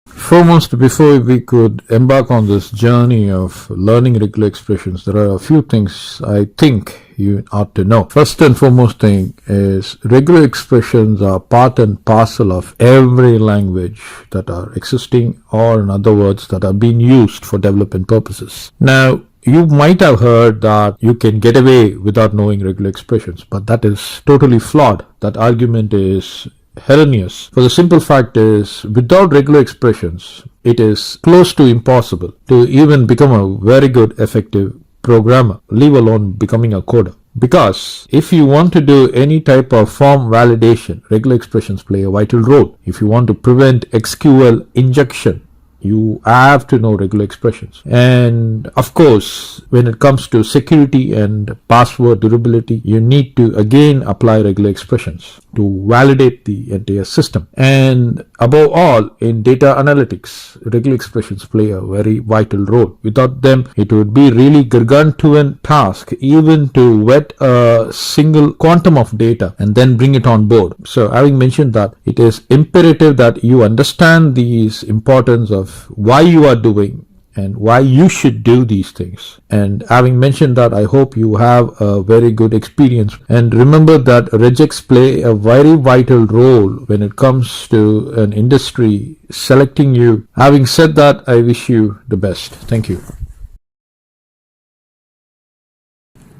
Foremost, before we could embark on this journey of learning regular expressions, there are a few things I think you ought to know. First and foremost thing is regular expressions are part and parcel of every language that are existing, or in other words, that are being used for development purposes. Now, you might have heard that you can get away without knowing regular expressions, but that is totally flawed. That argument is erroneous. For the simple fact is, without regular expressions, it is close to impossible to even become a very good, effective programmer, leave alone becoming a coder. Because if you want to do any type of form validation, regular expressions play a vital role. If you want to prevent SQL injection, you have to know regular expressions. And of course, when it comes to security and password durability, you need to again apply regular expressions to validate the entire system. And above all, in data analytics, regular expressions play a very vital role. Without them, it would be really gargantuan task even to vet a single quantum of data and then bring it on board. So having mentioned that, it is imperative that you understand the importance of why you are doing and why you should do these things. And having mentioned that, I hope you have a very good experience. And remember that REGEX play a very vital role when it comes to an industry selecting you. Having said that, I wish you the best. Thank you.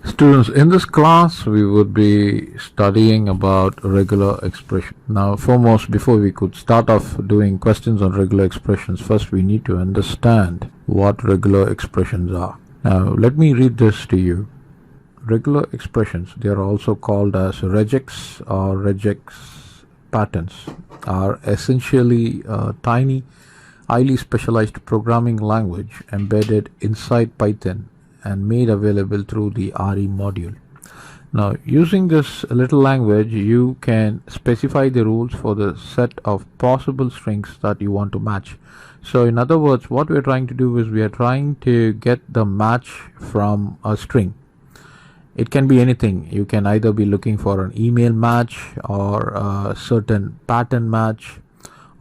Students, in this class we would be studying about regular expression. Now, foremost, before we could start off doing questions on regular expressions, first we need to understand what regular expressions are. Now, let me read this to you. Regular expressions, they are also called as REGEX or REGEX patterns, are essentially a tiny, highly specialized programming language embedded inside Python and made available through the RE module. Now, using this little language, you can specify the rules for the set of possible strings that you want to match. So in other words, what we're trying to do is we are trying to get the match from a string. It can be anything. You can either be looking for an email match or a certain pattern match,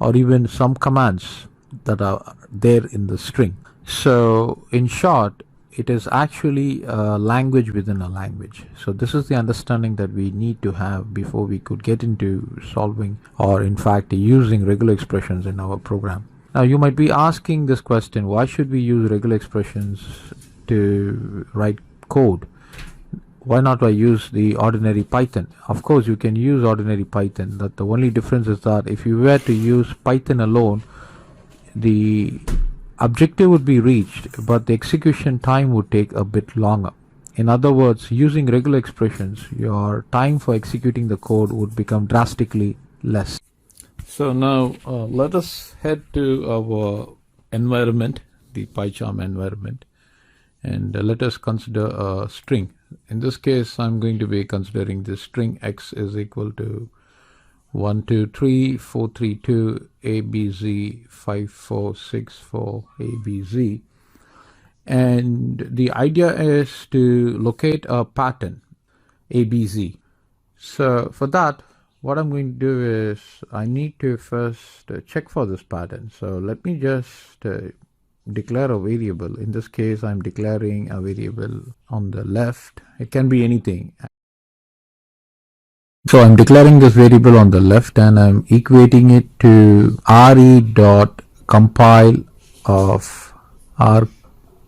or even some commands that are there in the string. So in short, it is actually a language within a language. So this is the understanding that we need to have before we could get into solving, or in fact using, regular expressions in our program. Now, you might be asking this question: why should we use regular expressions to write code? Why not I use the ordinary Python? Of course, you can use ordinary Python. That the only difference is that if you were to use Python alone, the objective would be reached, but the execution time would take a bit longer. In other words, using regular expressions, your time for executing the code would become drastically less. So now let us head to our environment, the PyCharm environment, and let us consider a string. In this case, I'm going to be considering this string x is equal to 123.432 ABZ 5464 ABZ, and the idea is to locate a pattern ABZ. So for that, what I'm going to do is I need to first check for this pattern. So let me just declare a variable. In this case, I'm declaring a variable on the left. It can be anything. So I'm declaring this variable on the left and I'm equating it to re.compile of r,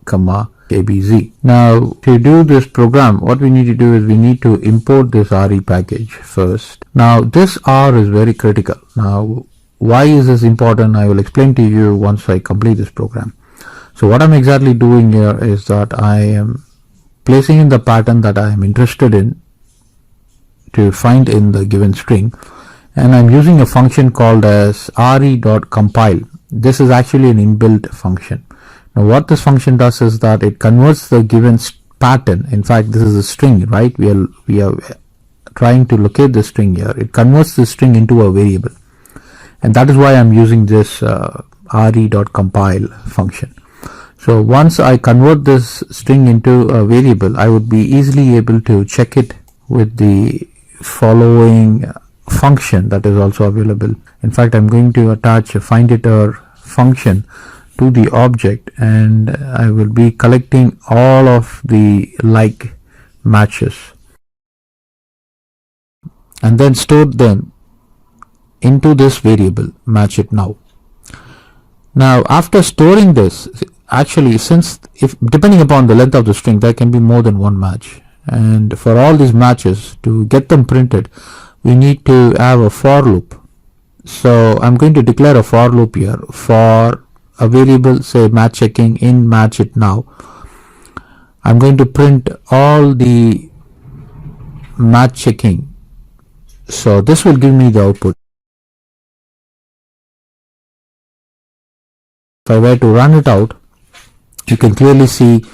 abz. Now, to do this program, what we need to do is we need to import this re package first. Now, this r is very critical. Now, why is this important? I will explain to you once I complete this program. So what I'm exactly doing here is that I am placing in the pattern that I am interested in to find in the given string, and I'm using a function called as re.compile. This is actually an inbuilt function. Now what this function does is that it converts the given pattern. In fact, this is a string, right? We are trying to locate the string here. It converts the string into a variable, and that is why I'm using this re.compile function. So once I convert this string into a variable, I would be easily able to check it with the following function that is also available. In fact, I'm going to attach a findItter function to the object, and I will be collecting all of the like matches and then store them into this variable match it now. Now after storing this, actually, since if depending upon the length of the string, there can be more than one match, and for all these matches to get them printed, we need to have a for loop. So I'm going to declare a for loop here for a variable, say match checking in match it now. I'm going to print all the match checking. So this will give me the output. If I were to run it out, you can clearly see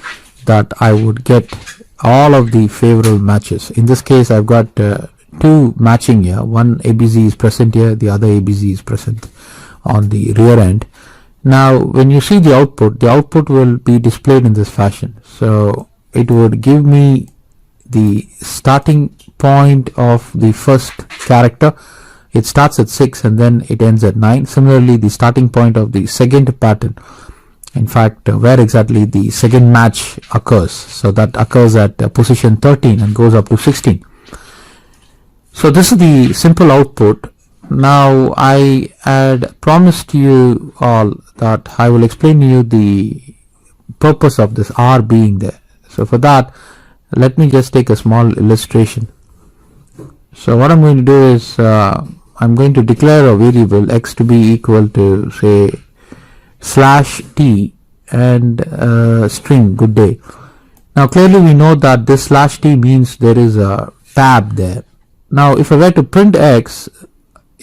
that I would get all of the favorable matches. In this case, I've got two matching here. One ABC is present here, the other ABC is present on the rear end. Now when you see the output will be displayed in this fashion. So it would give me the starting point of the first character. It starts at 6 and then it ends at 9. Similarly, the starting point of the second pattern, in fact where exactly the second match occurs, so that occurs at position 13 and goes up to 16. So this is the simple output. Now I had promised you all that I will explain to you the purpose of this R being there. So for that, let me just take a small illustration. So what I'm going to do is I'm going to declare a variable x to be equal to, say, /t and string good day. Now clearly we know that this /t means there is a tab there. Now if I were to print x,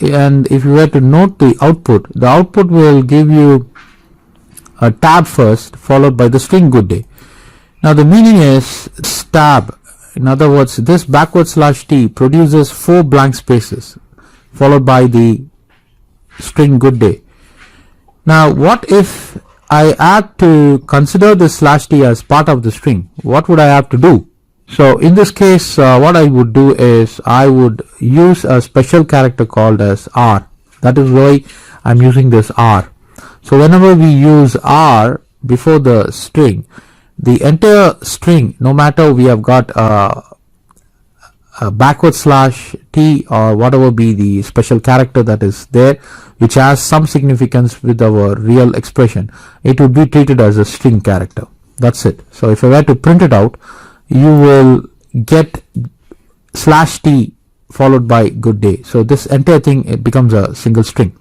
and if you were to note the output will give you a tab first, followed by the string good day. Now the meaning is tab. In other words, this /t produces 4 blank spaces followed by the string good day. Now what if I had to consider this /t as part of the string? What would I have to do? So in this case, what I would do is I would use a special character called as R. That is why I'm using this R. So whenever we use R before the string, the entire string, no matter we have got a /t or whatever be the special character that is there, which has some significance with our real expression, it would be treated as a string character. That's it. So if I were to print it out, you will get /t followed by good day. So this entire thing, it becomes a single string.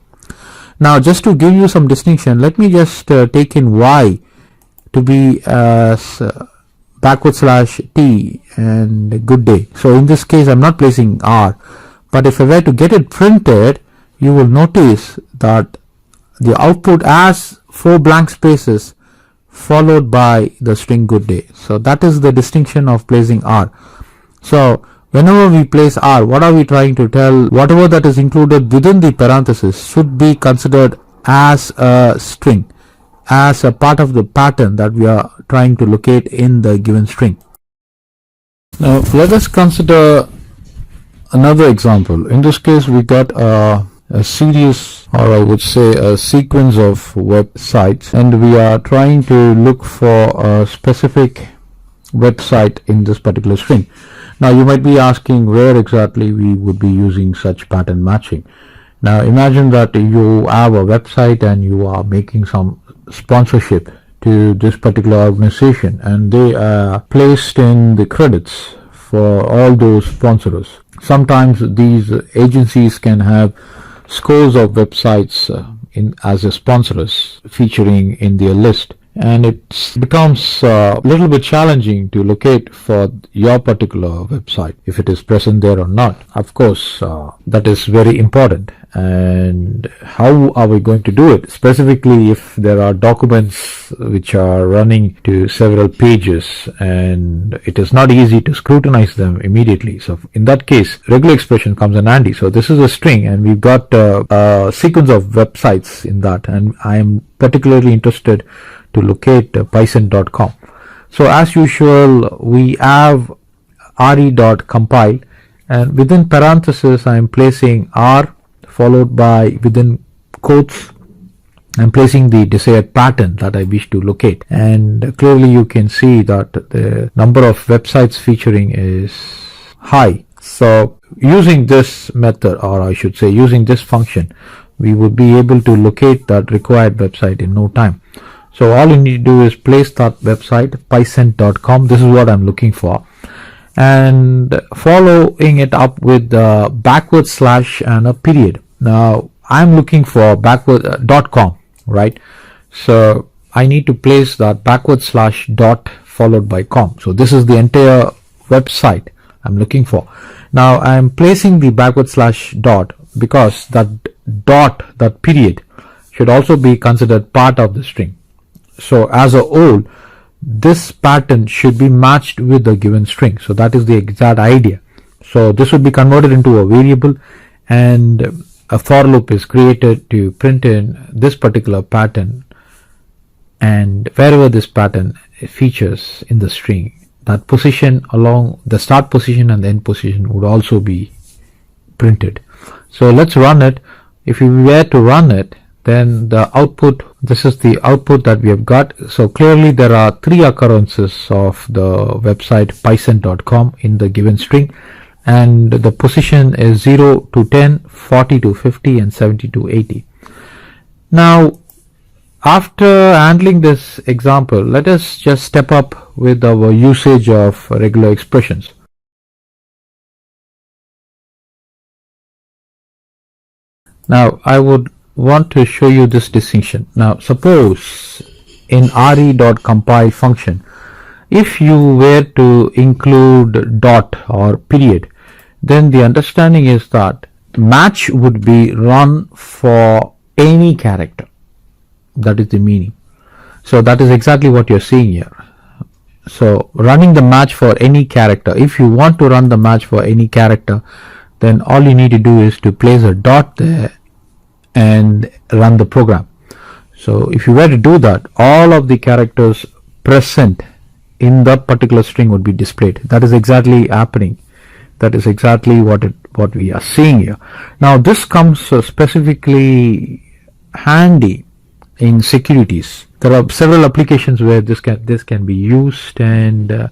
Now just to give you some distinction, let me just take in y to be as /t and good day. So in this case I'm not placing R, but if I were to get it printed, you will notice that the output has 4 blank spaces followed by the string good day. So that is the distinction of placing R. So whenever we place R, what are we trying to tell? Whatever that is included within the parenthesis should be considered as a string, as a part of the pattern that we are trying to locate in the given string. Now let us consider another example. In this case we got a series, or I would say a sequence of websites, and we are trying to look for a specific website in this particular string. Now you might be asking where exactly we would be using such pattern matching. Now imagine that you have a website and you are making some sponsorship to this particular organization, and they are placed in the credits for all those sponsors. Sometimes these agencies can have scores of websites as a sponsors featuring in their list, and it becomes a little bit challenging to locate for your particular website if it is present there or not. Of course, that is very important. And how are we going to do it? Specifically, if there are documents which are running to several pages and it is not easy to scrutinize them immediately. So in that case, regular expression comes in handy. So this is a string and we've got a sequence of websites in that, and I am particularly interested to locate python.com. So as usual, we have re.compile, and within parentheses I am placing R followed by, within quotes, I'm placing the desired pattern that I wish to locate, and clearly you can see that the number of websites featuring is high. So using this method, or I should say using this function, we would be able to locate that required website in no time. So all you need to do is place that website, pycent.com. This is what I'm looking for, and following it up with the backward slash and a period. Now I'm looking for backward .com, right? So I need to place that backward slash dot followed by com. So this is the entire website I'm looking for. Now I'm placing the backward slash dot because that dot, that period, should also be considered part of the string. So as a whole, this pattern should be matched with the given string. So that is the exact idea. So this would be converted into a variable, and a for loop is created to print in this particular pattern, and wherever this pattern features in the string, that position along the start position and the end position would also be printed. So let's run it. If we were to run it, then the output, this is the output that we have got. So clearly there are 3 occurrences of the website pycent.com in the given string, and the position is 0 to 10, 40 to 50, and 70 to 80. Now after handling this example, let us just step up with our usage of regular expressions. Now I would want to show you this distinction. Now suppose in re.compile function, if you were to include dot or period, then the understanding is that match would be run for any character. That is the meaning. So that is exactly what you're seeing here. So running the match for any character, if you want to run the match for any character, then all you need to do is to place a dot there and run the program. So if you were to do that, all of the characters present in that particular string would be displayed. That is exactly happening. That is exactly what we are seeing here. Now this comes specifically handy in securities. There are several applications where this can be used, and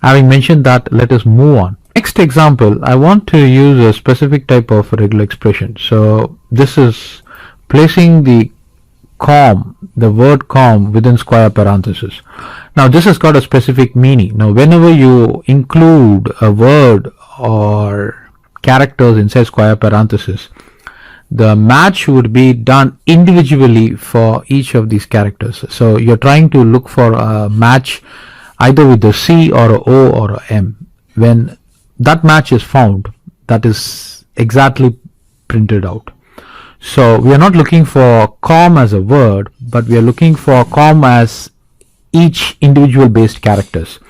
having mentioned that, let us move on. Next example, I want to use a specific type of regular expression. So this is placing the word com within square parentheses. Now this has got a specific meaning. Now whenever you include a word or characters inside square parentheses, the match would be done individually for each of these characters. So you're trying to look for a match either with a C or a O or a M. When that match is found, that is exactly printed out. So we are not looking for com as a word, but we are looking for com as each individual based characters.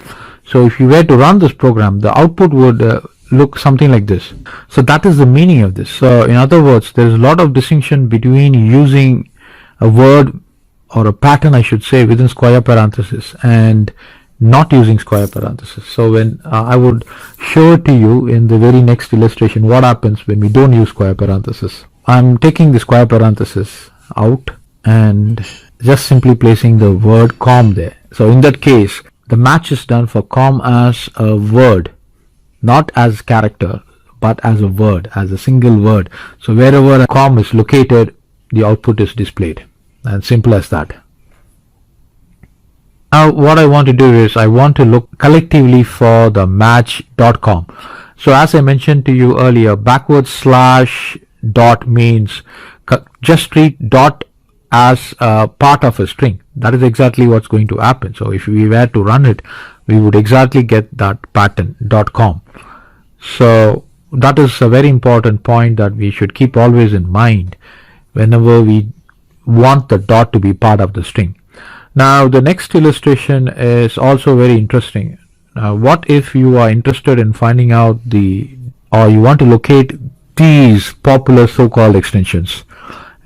So if you were to run this program, the output would look something like this. So that is the meaning of this. So in other words, there is a lot of distinction between using a word or a pattern, I should say, within square parentheses and not using square parentheses. So when I would show it to you in the very next illustration what happens when we don't use square parentheses. I'm taking the square parentheses out and just simply placing the word com there. So in that case, the match is done for com as a word, not as character, but as a word, as a single word. So wherever a com is located, the output is displayed, and simple as that. Now what I want to do is I want to look collectively for the match.com. So as I mentioned to you earlier, backward slash dot means just treat dot as a part of a string. That is exactly what's going to happen. So if we were to run it, we would exactly get that pattern .com. So that is a very important point that we should keep always in mind whenever we want the dot to be part of the string. Now the next illustration is also very interesting. Now what if you are interested in finding out or you want to locate these popular so-called extensions,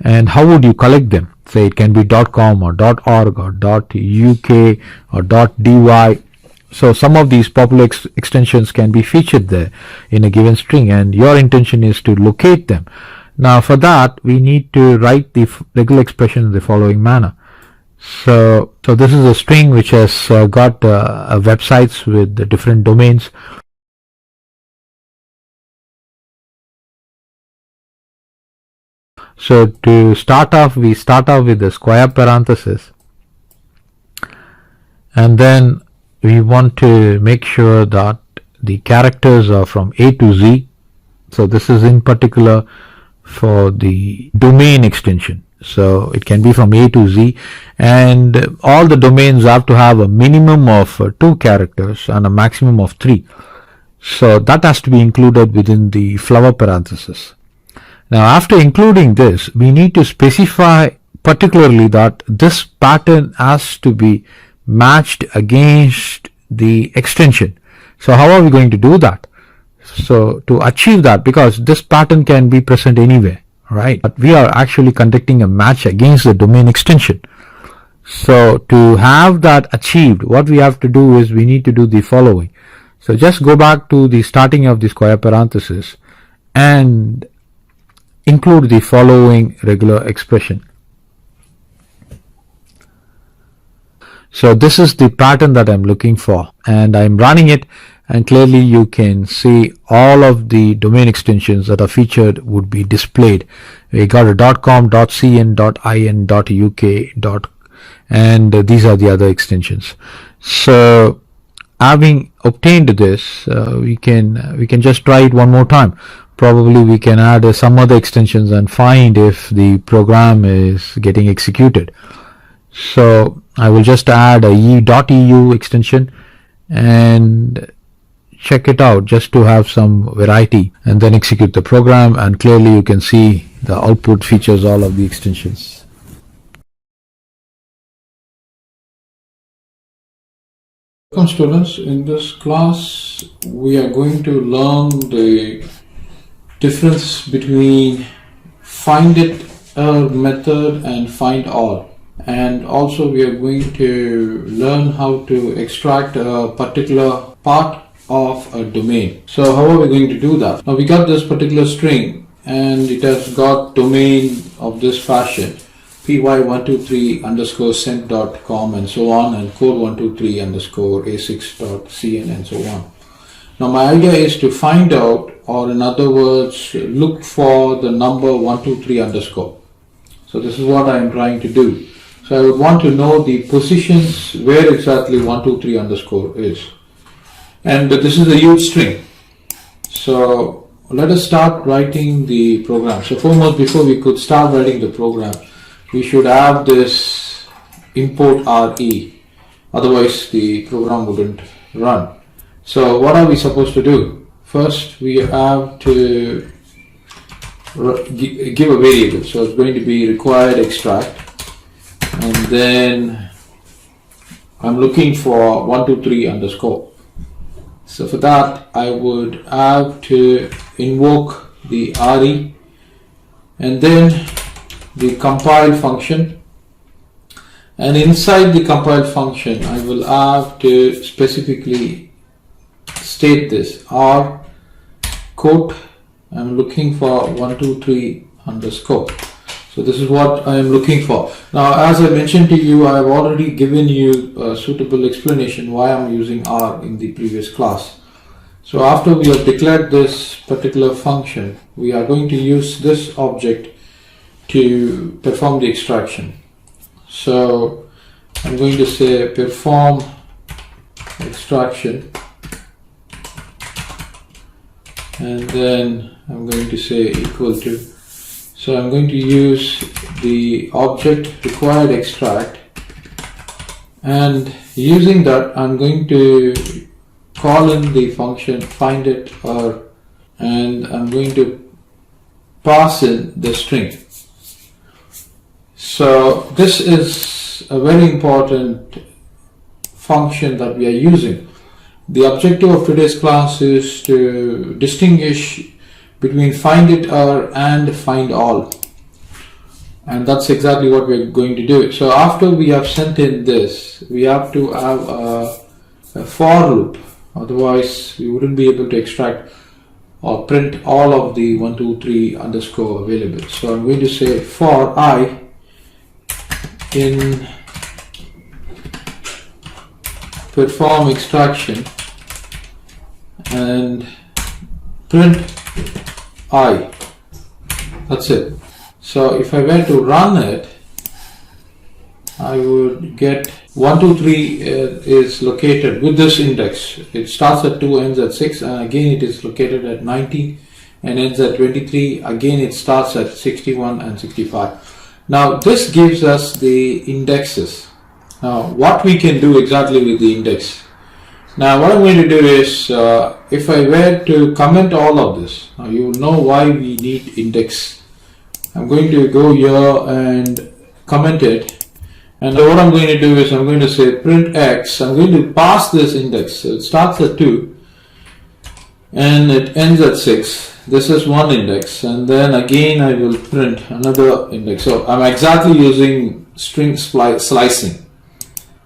and how would you collect them? Say it can be .com or .org or .uk or .dy. So some of these popular extensions can be featured there in a given string, and your intention is to locate them. Now for that we need to write the regular expression in the following manner. So this is a string which has got websites with the different domains. So to start off, we start off with the square parenthesis, and then we want to make sure that the characters are from A to Z. So this is in particular for the domain extension. So it can be from A to Z, and all the domains have to have a minimum of 2 characters and a maximum of 3. So that has to be included within the flower parenthesis. Now after including this, we need to specify particularly that this pattern has to be matched against the extension. So how are we going to do that? So to achieve that, because this pattern can be present anywhere, right? But we are actually conducting a match against the domain extension. So to have that achieved, what we have to do is we need to do the following. So just go back to the starting of the square parenthesis and include the following regular expression. So this is the pattern that I'm looking for, and I'm running it, and clearly you can see all of the domain extensions that are featured would be displayed. We got a .com, .cn, .in, .uk, and these are the other extensions. So having obtained this, we can just try it one more time. Probably we can add some other extensions and find if the program is getting executed. So I will just add a .eu extension and check it out just to have some variety, and then execute the program, and clearly you can see the output features all of the extensions. Welcome students, in this class we are going to learn the difference between find it method and find all, and also we are going to learn how to extract a particular part of a domain. So how are we going to do that? Now we got this particular string and it has got domain of this fashion, py123 underscore send.com and so on, and code123 underscore a6.cn and so on. Now my idea is to find out, or in other words, look for the number 123 underscore. So this is what I am trying to do. So I would want to know the positions where exactly 123 underscore is. And this is a huge string. So let us start writing the program. So foremost, before we could start writing the program, we should have this import RE. Otherwise the program wouldn't run. So what are we supposed to do? First we have to give a variable. So it's going to be required extract, and then I'm looking for 123 underscore. So for that I would have to invoke the RE and then the compile function, and inside the compile function I will have to specifically state this R quote I'm looking for 123 underscore. So this is what I am looking for. Now as I mentioned to you, I have already given you a suitable explanation why I'm using R in the previous class. So after we have declared this particular function, we are going to use this object to perform the extraction. So I'm going to say perform extraction, and then I'm going to say equal to. So I'm going to use the object required extract, and using that I'm going to call in the function find it or, and I'm going to pass in the string. So this is a very important function that we are using. The objective of today's class is to distinguish between find it or and find all, and that's exactly what we're going to do. So after we have sent in this, we have to have a for loop, otherwise we wouldn't be able to extract or print all of the 1, 2, 3 underscore available. So I'm going to say for I in perform extraction and print I. That's it. So if I were to run it, I would get 1, 2, 3 is located with this index. It starts at 2, ends at 6, and again it is located at 19 and ends at 23. Again it starts at 61 and 65. Now this gives us the indexes. Now what we can do exactly with the index? Now what I'm going to do is, if I were to comment all of this, now you will know why we need index. I'm going to go here and comment it. And what I'm going to do is I'm going to say print X. I'm going to pass this index. So it starts at 2 and it ends at 6. This is one index, and then again I will print another index. So I'm exactly using string slicing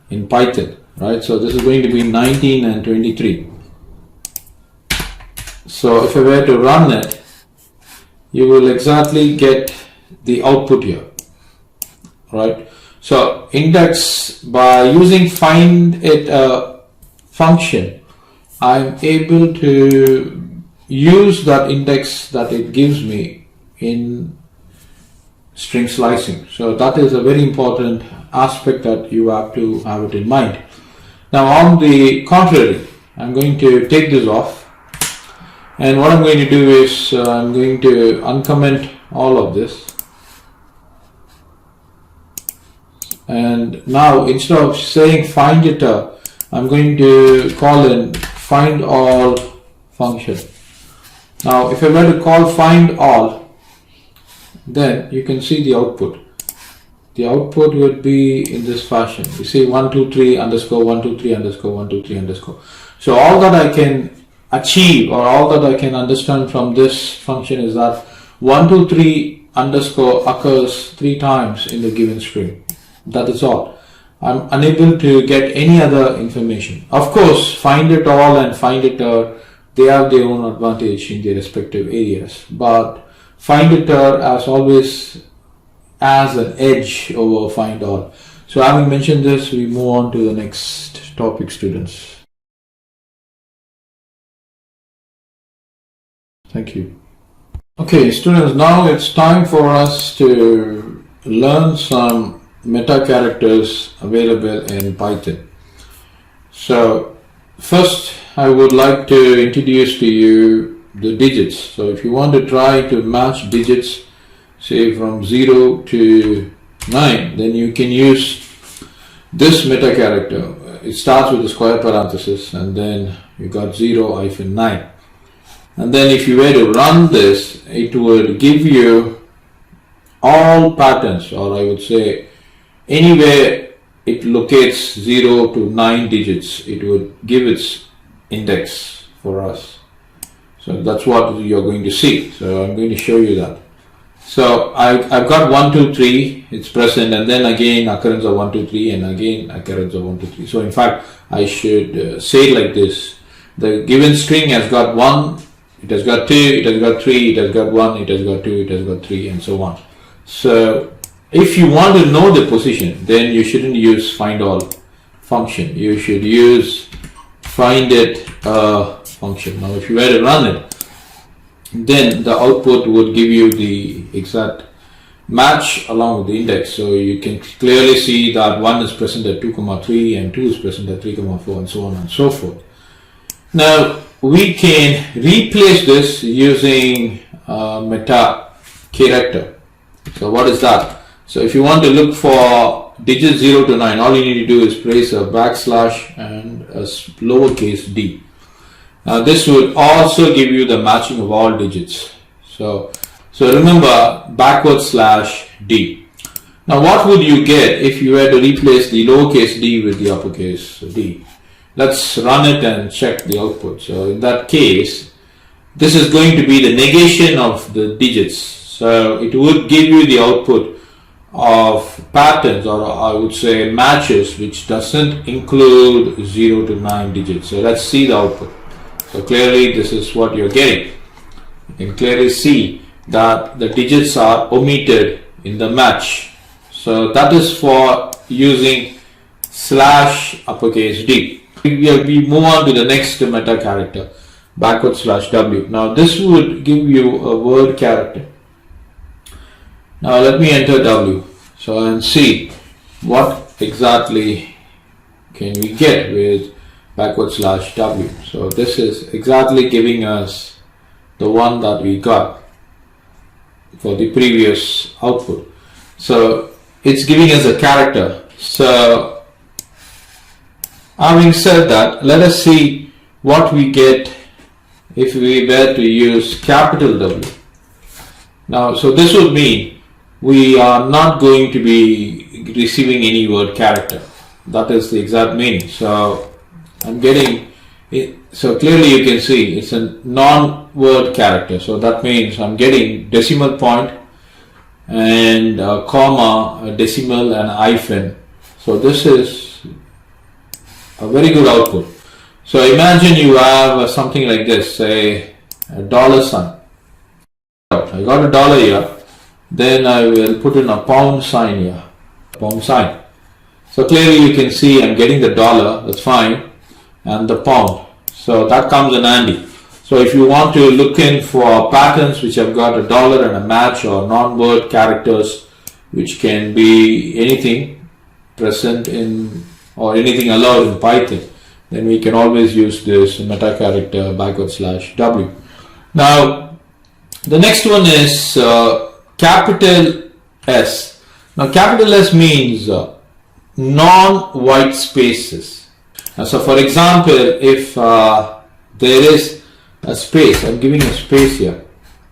in Python, right? So this is going to be 19 and 23. So if I were to run it, you will exactly get the output here, right? So index, by using find it function, I'm able to use that index that it gives me in string slicing. So that is a very important aspect that you have to have it in mind. Now on the contrary, I'm going to take this off, and what I'm going to do is I'm going to uncomment all of this. And now instead of saying find it, I'm going to call in find all function. Now if I were to call find all, then you can see the output. The output would be in this fashion. You see 1, 2, 3 underscore 1, 2, 3 underscore 1, 2, 3 underscore. So all that I can achieve, or all that I can understand from this function, is that 1, 2, 3 underscore occurs 3 times in the given string. That is all. I'm unable to get any other information. Of course, find it all and find it they have their own advantage in their respective areas, but find it as always as an edge over find all. So having mentioned this, we move on to the next topic, students. Thank you. Okay, students, now it's time for us to learn some meta characters available in Python. So first I would like to introduce to you the digits. So if you want to try to match digits, say from 0 to 9, then you can use this meta character. It starts with a square parenthesis, and then you got 0-9. And then if you were to run this, it would give you all patterns, or I would say anywhere it locates 0 to 9 digits, it would give its index for us. So that's what you're going to see. So I'm going to show you that. So I've got 1, 2, 3, it's present, and then again occurrence of 1, 2, 3, and again occurrence of 1, 2, 3. So in fact, I should say it like this. The given string has got 1, it has got 2, it has got 3, it has got 1, it has got 2, it has got 3, and so on. So if you want to know the position, then you shouldn't use find all function. You should use find it function. Now if you were to run it, then the output would give you the exact match along with the index. So you can clearly see that 1 is present at 2, 3 and 2 is present at 3, 4 and so on and so forth. Now we can replace this using meta character. So what is that? So if you want to look for digits 0 to 9, all you need to do is place a backslash and a lowercase d. Now this would also give you the matching of all digits. So remember /d. Now what would you get if you were to replace the lowercase d with the uppercase d? Let's run it and check the output. So in that case, this is going to be the negation of the digits. So it would give you the output of patterns, or I would say matches, which doesn't include 0 to 9 digits. So let's see the output. So clearly this is what you're getting. You can clearly see that the digits are omitted in the match. So that is for using slash uppercase D. We move on to the next meta character, /W. Now this would give you a word character. Now let me enter W. So and see what exactly can we get with /W. So this is exactly giving us the one that we got for the previous output. So it's giving us a character. So having said that, let us see what we get if we were to use capital W. Now, so this would mean we are not going to be receiving any word character. That is the exact meaning. So I'm getting it. So clearly you can see it's a non-word character. So that means I'm getting decimal point and a comma, a decimal and a hyphen. So this is a very good output. So imagine you have something like this, say a dollar sign. I got a dollar here. Then I will put in a pound sign here, pound sign. So clearly you can see I'm getting the dollar, that's fine, and the pound. So that comes in handy. So if you want to look in for patterns which have got a dollar and a match, or non-word characters which can be anything present in or anything allowed in Python, then we can always use this meta character /W. Now the next one is capital S. Now capital S means non-white spaces. So for example, if there is a space, I'm giving a space here.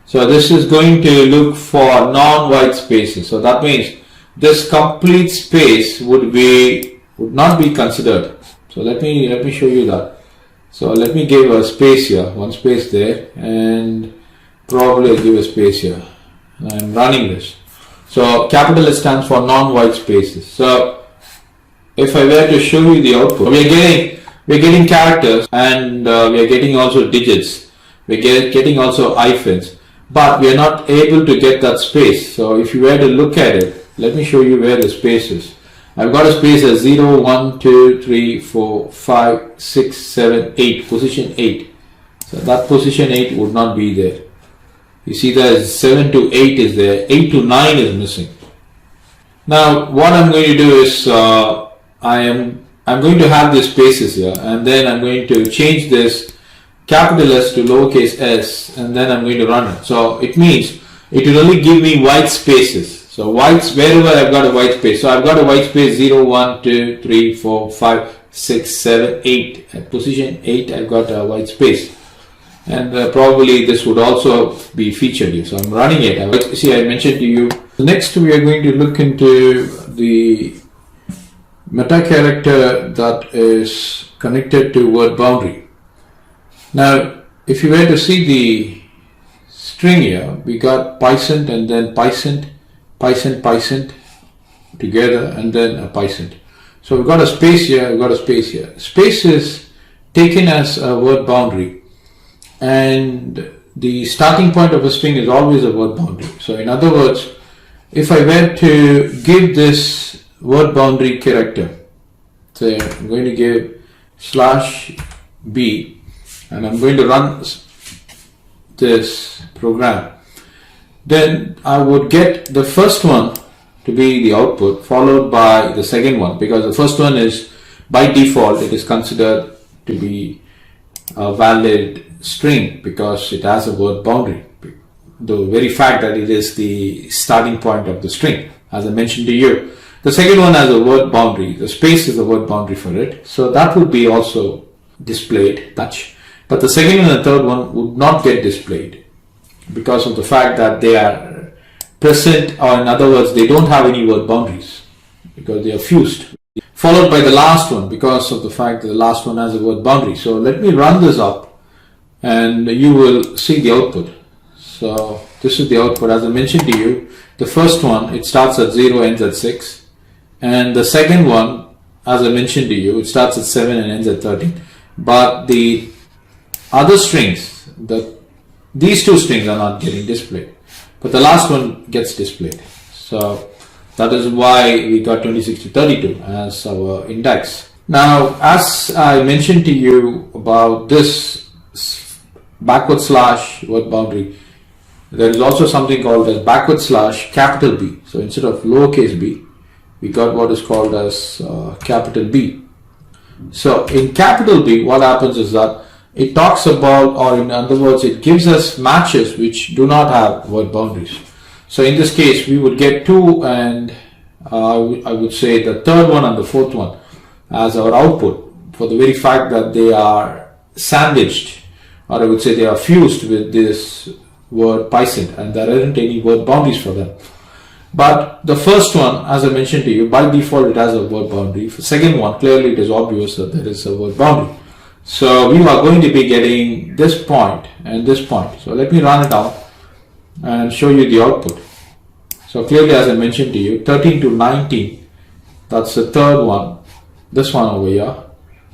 So this is going to look for non-white spaces. So that means this complete space would not be considered. So let me show you that. So let me give a space here, one space there, and probably I'll give a space here. I'm running this. So capital S stands for non-white spaces. So if I were to show you the output, we're getting characters, and we are getting also digits. We're getting also hyphens, but we are not able to get that space. So if you were to look at it, let me show you where the space is. I've got a space as 0, 1, 2, 3, 4, 5, 6, 7, 8, position 8. So that position 8 would not be there. You see that 7 to 8 is there, 8 to 9 is missing. Now what I'm going to do is I'm going to have these spaces here, and then I'm going to change this capital S to lowercase s, and then I'm going to run it. So it means it will only give me white spaces. So whites, wherever I've got a white space. So I've got a white space 0, 1, 2, 3, 4, 5, 6, 7, 8. At position 8 I've got a white space. And probably this would also be featured here. So I'm running it. See, I mentioned to you. Next we are going to look into the meta character that is connected to word boundary. Now if you were to see the string here, we got Pycent and then Pycent, Pycent, Pycent together, and then a Pycent. So we've got a space here, we've got a space here. Space is taken as a word boundary, and the starting point of a string is always a word boundary. So in other words, if I were to give this word boundary character, say I'm going to give /b, and I'm going to run this program, then I would get the first one to be the output, followed by the second one, because the first one is by default it is considered to be a valid string because it has a word boundary. The very fact that it is the starting point of the string, as I mentioned to you. The second one has a word boundary. The space is a word boundary for it. So that would be also displayed touch. But the second and the third one would not get displayed because of the fact that they are present, or in other words, they don't have any word boundaries because they are fused. Followed by the last one because of the fact that the last one has a word boundary. So let me run this up and you will see the output. So this is the output. As I mentioned to you, the first one, it starts at 0, ends at 6. And the second one, as I mentioned to you, it starts at 7 and ends at 13. But the other strings, these two strings are not getting displayed, but the last one gets displayed. So that is why we got 26 to 32 as our index. Now, as I mentioned to you about this backward slash word boundary, there is also something called as backward slash capital B. So instead of lowercase b, we got what is called as capital B. So in capital B, what happens is that it talks about, or in other words, it gives us matches which do not have word boundaries. So in this case, we would get 2 and I would say the third one and the fourth one as our output, for the very fact that they are sandwiched, or I would say they are fused with this word Python, and there aren't any word boundaries for them. But the first one, as I mentioned to you, by default it has a word boundary. For the second one, clearly it is obvious that there is a word boundary. So we are going to be getting this point and this point. So let me run it out and show you the output. So clearly, as I mentioned to you, 13 to 19, that's the third one, this one over here,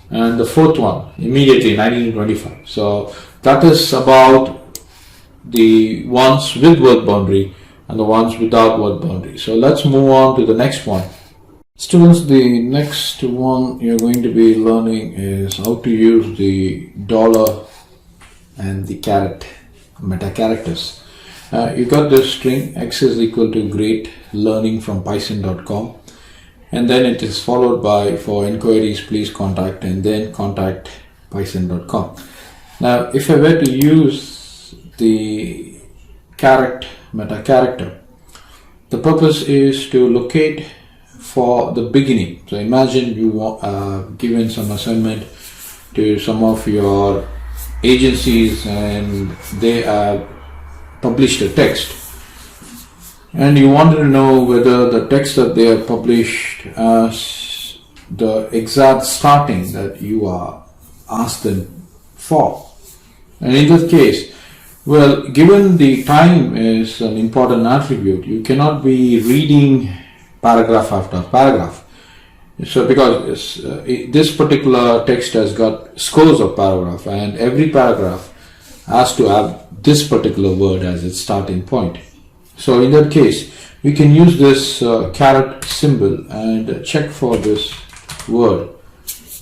and the fourth one immediately 19 to 25. So that is about the ones with word boundary and the ones without word boundary. So let's move on to the next one. Students, the next one you're going to be learning is how to use the dollar and the caret meta characters. You got this string x is equal to great learning from python.com, and then it is followed by for inquiries please contact, and then contact python.com. Now if I were to use the caret meta character, the purpose is to locate for the beginning. So imagine you given some assignment to some of your agencies and they have published a text, and you wanted to know whether the text that they have published as the exact starting that you are asked them for. And in this case, well, given the time is an important attribute, you cannot be reading paragraph after paragraph. So because this particular text has got scores of paragraph, and every paragraph has to have this particular word as its starting point. So in that case, we can use this caret symbol and check for this word.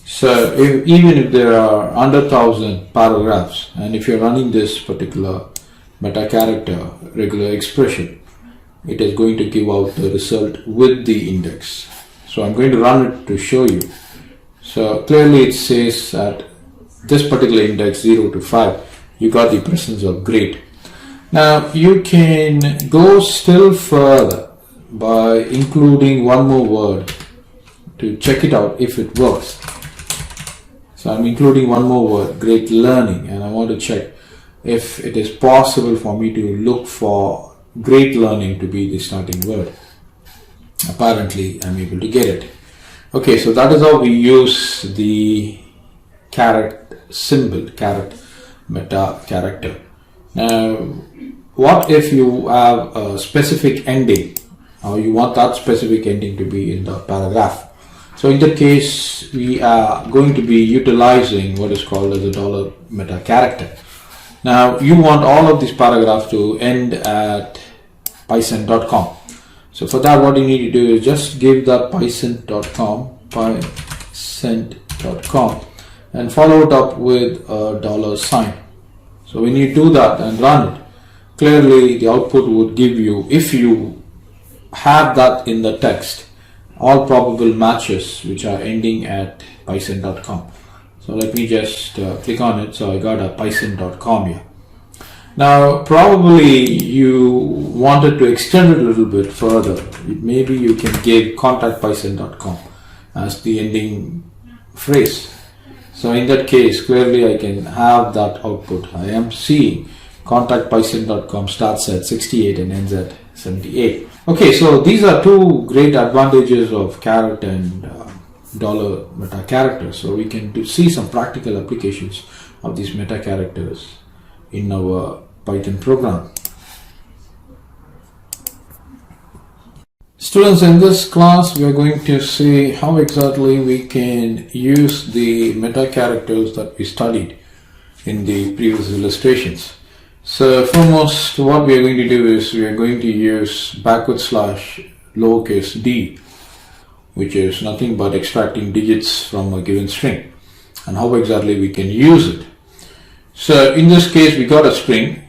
So even if there are under 1,000 paragraphs, and if you're running this particular meta character regular expression, it is going to give out the result with the index. So I'm going to run it to show you. So clearly it says that this particular index 0 to 5, you got the presence of great. Now you can go still further by including one more word to check it out if it works. So I'm including one more word, great learning, and I want to check if it is possible for me to look for great learning to be the starting word. Apparently I'm able to get it. Okay, so that is how we use the caret symbol, caret meta character. Now what if you have a specific ending, or you want that specific ending to be in the paragraph? So in that case, we are going to be utilizing what is called as a dollar meta character. Now you want all of these paragraphs to end at python.com. So for that, what you need to do is just give that python.com and follow it up with a dollar sign. So when you do that and run it, clearly the output would give you, if you have that in the text, all probable matches which are ending at python.com. So let me just click on it. So I got a python.com here. Now probably you wanted to extend it a little bit further. Maybe you can give contact python.com as the ending phrase. So in that case, clearly I can have that output. I am seeing contact python.com starts at 68 and ends at 78. Okay, so these are two great advantages of caret and dollar meta characters. So we can see some practical applications of these meta characters in our Python program. Students, in this class we are going to see how exactly we can use the meta characters that we studied in the previous illustrations. So foremost, what we are going to do is we are going to use /lowercase d, which is nothing but extracting digits from a given string, and how exactly we can use it. So in this case, we got a string.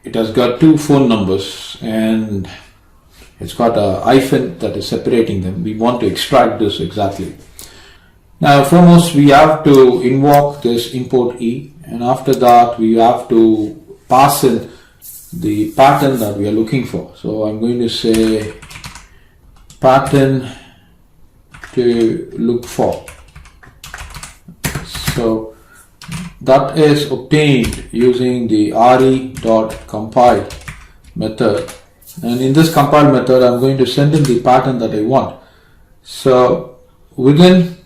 It has got two phone numbers and it's got a hyphen that is separating them. We want to extract this exactly. Now foremost, we have to invoke this import e, and after that we have to pass in the pattern that we are looking for. So I'm going to say pattern to look for. So that is obtained using the re.compile method, and in this compile method I'm going to send in the pattern that I want. So within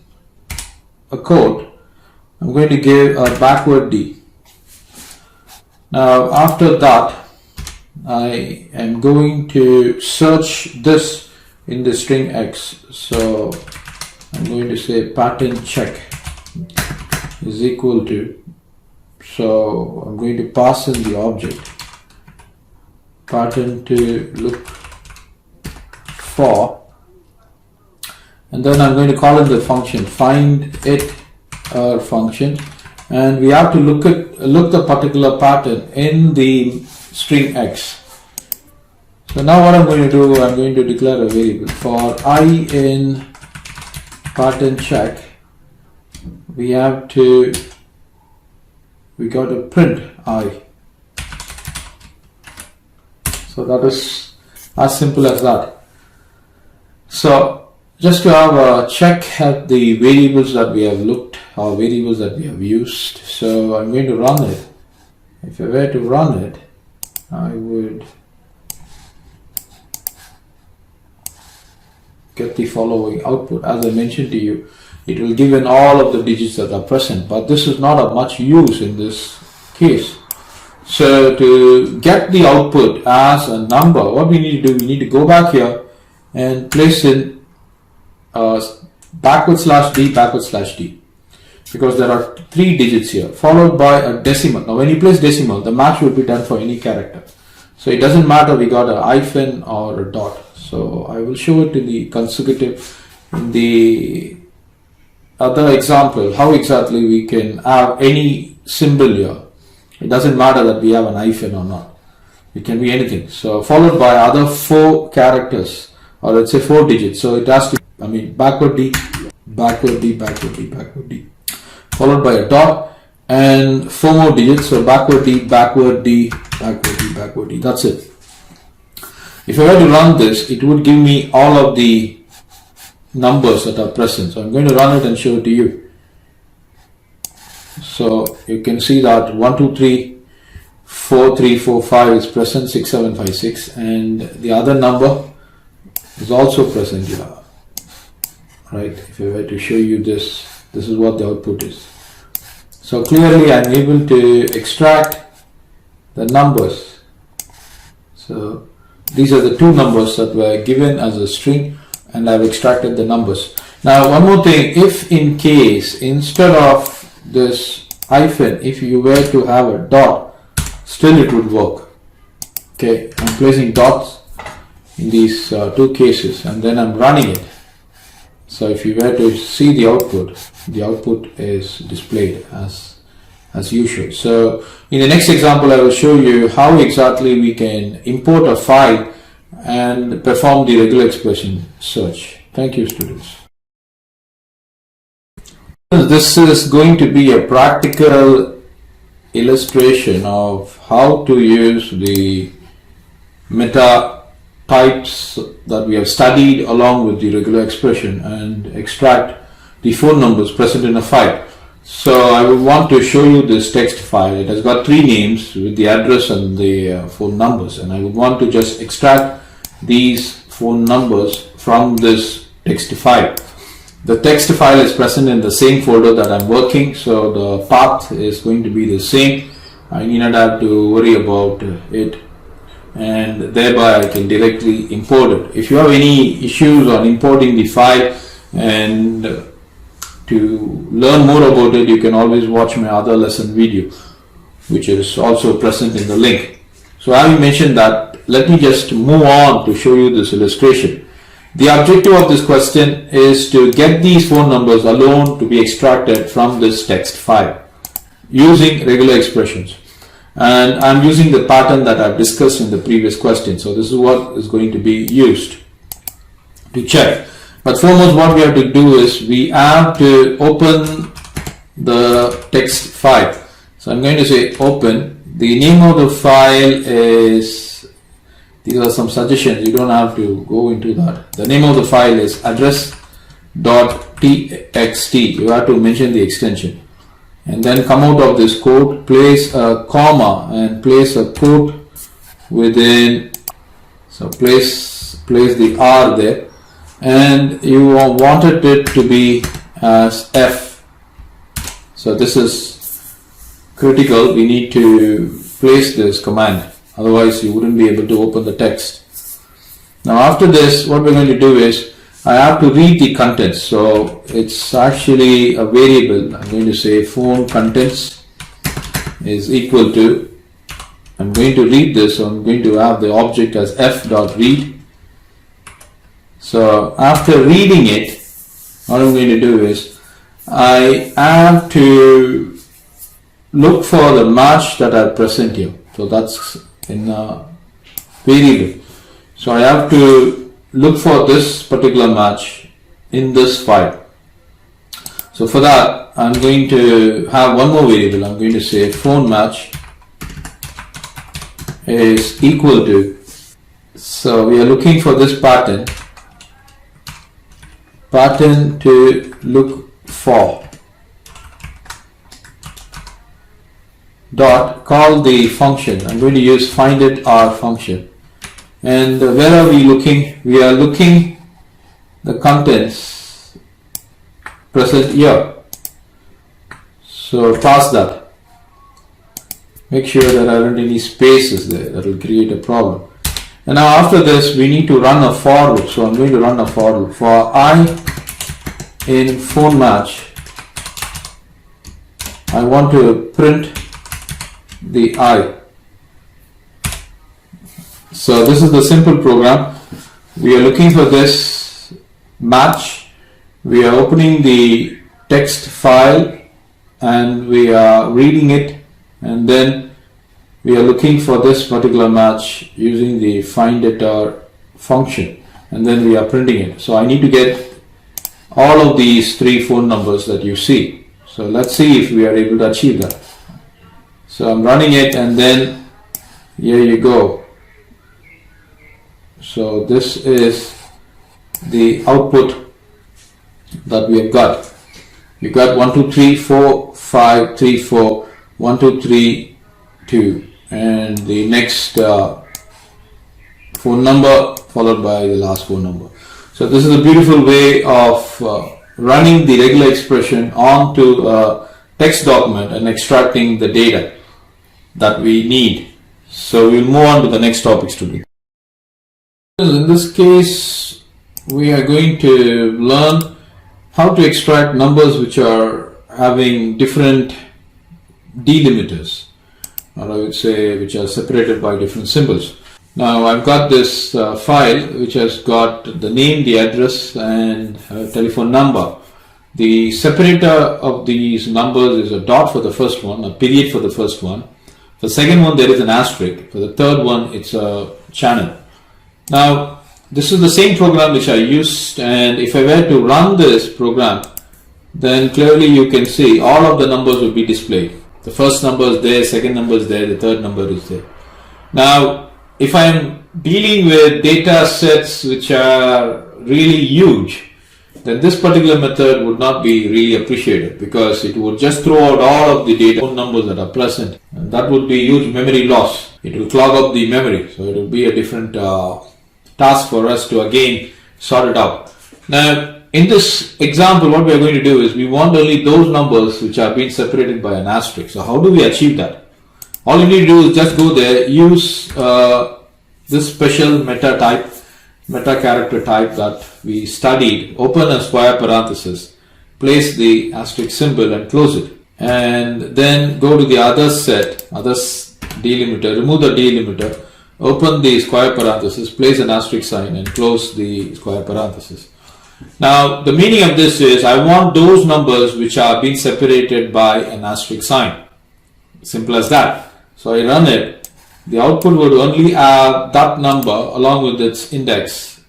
a code I'm going to give a backward d. Now after that I am going to search this in the string x. So I'm going to say pattern check is equal to, so I'm going to pass in the object pattern to look for, and then I'm going to call in the function find it function, and we have to look the particular pattern in the string x. So now what I'm going to do, I'm going to declare a variable for I in pattern check. We got to print I. So that is as simple as that. So just to have a check at the variables that we have looked, or variables that we have used. So I'm going to run it. If I were to run it, I would get the following output. As I mentioned to you, it will give in all of the digits that are present, but this is not of much use in this case. So to get the output as a number, what we need to do, we need to go back here and place in /d/d, because there are 3 digits here, followed by a decimal. Now when you place decimal, the match will be done for any character. So it doesn't matter we got a hyphen or a dot. So I will show it in the consecutive, in the other example, how exactly we can have any symbol here. It doesn't matter that we have an hyphen or not. It can be anything. So followed by other 4 characters, or let's say 4 digits. So it has to, backward d, backward d, backward d, backward d, followed by a dot and 4 more digits. So backward d, backward d, backward d, backward d. That's it. If I were to run this, it would give me all of the numbers that are present. So I'm going to run it and show it to you. So you can see that 1, 2, 3, 4, 3, 4, 5 is present, 6, 7, 5, 6, and the other number is also present here. Right? If I were to show you this, this is what the output is. So clearly I'm able to extract the numbers. So these are the 2 numbers that were given as a string, and I've extracted the numbers. Now one more thing, if in case instead of this hyphen, if you were to have a dot, still it would work. Okay, I'm placing dots in these 2 cases, and then I'm running it. So if you were to see the output is displayed as usual. So in the next example, I will show you how exactly we can import a file and perform the regular expression search. Thank you, students. This is going to be a practical illustration of how to use the meta types that we have studied along with the regular expression and extract the phone numbers present in a file. So I will want to show you this text file. It has got 3 names with the address and the phone numbers, and I would want to just extract these phone numbers from this text file. The text file is present in the same folder that I'm working, so the path is going to be the same. I need not have to worry about it, and thereby I can directly import it. If you have any issues on importing the file and to learn more about it, you can always watch my other lesson video. which is also present in the link. So having mentioned that, let me just move on to show you this illustration. The objective of this question is to get these phone numbers alone to be extracted from this text file using regular expressions. And I'm using the pattern that I've discussed in the previous question. So this is what is going to be used to check. But foremost, what we have to do is we have to open the text file. So I'm going to say open. The name of the file is, these are some suggestions, you don't have to go into that. The name of the file is address.txt. You have to mention the extension. And then come out of this quote, place a comma and place a quote within, so place the R there, and you wanted it to be as F. So this is critical. We need to place this command, otherwise you wouldn't be able to open the text. Now after this, what we're going to do is I have to read the contents. So it's actually a variable. I'm going to say phone contents is equal to, I'm going to read this, so I'm going to have the object as f.read. So after reading it, what I'm going to do is I have to look for the match that I present here. So that's in a variable. So I have to look for this particular match in this file. So for that, I'm going to have one more variable. I'm going to say phone match is equal to, so we are looking for this pattern to look for, dot, call the function. I'm going to use findItR function. And where are we looking? We are looking the contents present here. So pass that. Make sure there aren't any spaces there. That will create a problem. And now after this, we need to run a for loop. So I'm going to run a for loop. For I in phone match, I want to print the I. So this is the simple program. We are looking for this match. We are opening the text file and we are reading it, and then we are looking for this particular match using the findItR function, and then we are printing it. So I need to get all of these three phone numbers that you see. So let's see if we are able to achieve that. So I'm running it, and then here you go. So this is the output that we have got. You got 1 2 3 4 5 3 4 1 2 3 2, and the next phone number followed by the last phone number. So this is a beautiful way of running the regular expression onto a text document and extracting the data that we need. So we'll move on to the next topic, students. In this case, we are going to learn how to extract numbers which are having different delimiters, or I would say which are separated by different symbols. Now I've got this file which has got the name, the address, and telephone number. The separator of these numbers is a dot for the first one, a period for the first one. For the second one there is an asterisk. For the third one it's a channel. Now this is the same program which I used, and if I were to run this program, then clearly you can see all of the numbers will be displayed. The first number is there, second number is there, the third number is there. Now if I am dealing with data sets which are really huge, then this particular method would not be really appreciated, because it would just throw out all of the data numbers that are present, and that would be huge memory loss. It will clog up the memory, so it will be a different task for us to again sort it out. Now in this example, what we are going to do is we want only those numbers which are being separated by an asterisk. So how do we achieve that? All you need to do is just go there, use this special meta character type that we studied, open a square parenthesis, place the asterisk symbol and close it. and then go to the other set, delimiter, remove the delimiter, open the square parenthesis, place an asterisk sign and close the square parenthesis. Now the meaning of this is I want those numbers which are being separated by an asterisk sign. Simple as that. So I run it. The output would only have that number along with its index,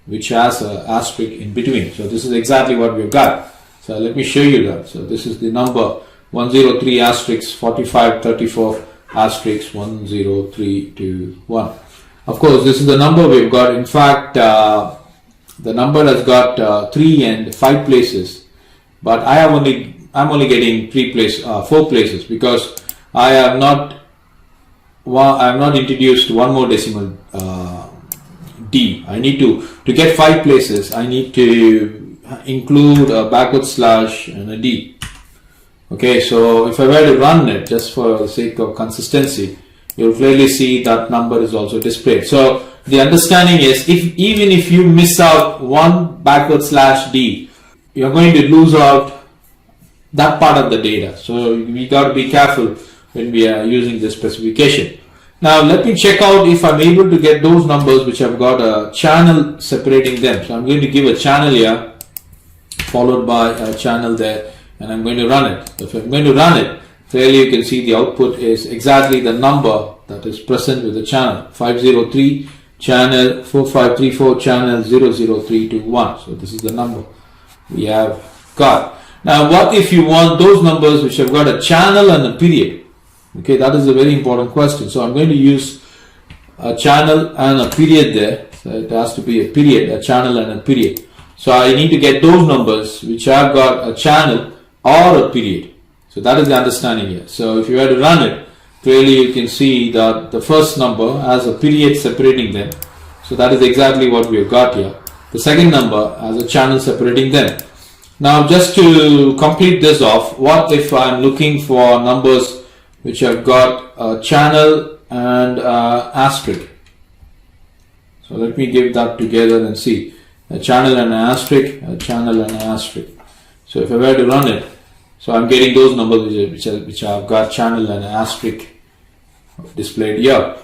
which has an asterisk in between. So this is exactly what we've got. So let me show you that. So this is the number 103 asterisk 4534 asterisk 10321. Of course, this is the number we've got. In fact, the number has got 3 and 5 places, but I'm only getting 4 places because I have not introduced one more decimal D. I need to get 5 places. I need to include a backward slash and a D. Okay, so if I were to run it just for the sake of consistency, you'll clearly see that number is also displayed. So the understanding is even if you miss out one backward slash D, you're going to lose out that part of the data. So we got to be careful when we are using this specification. Now let me check out if I'm able to get those numbers which have got a channel separating them. So I'm going to give a channel here followed by a channel there, and I'm going to run it. So if I'm going to run it, clearly you can see the output is exactly the number that is present with the channel 503 channel 4534 channel 00321. So this is the number we have got. Now what if you want those numbers which have got a channel and a period? Okay, that is a very important question. So I'm going to use a channel and a period there. So it has to be a period, a channel and a period. So I need to get those numbers which have got a channel or a period. So that is the understanding here. So if you were to run it, clearly you can see that the first number has a period separating them. So that is exactly what we have got here. The second number has a channel separating them. Now just to complete this off, what if I'm looking for numbers which have got a channel and asterisk? So let me give that together and see. A channel and an asterisk, a channel and an asterisk. So if I were to run it, so I'm getting those numbers which have got channel and asterisk displayed here.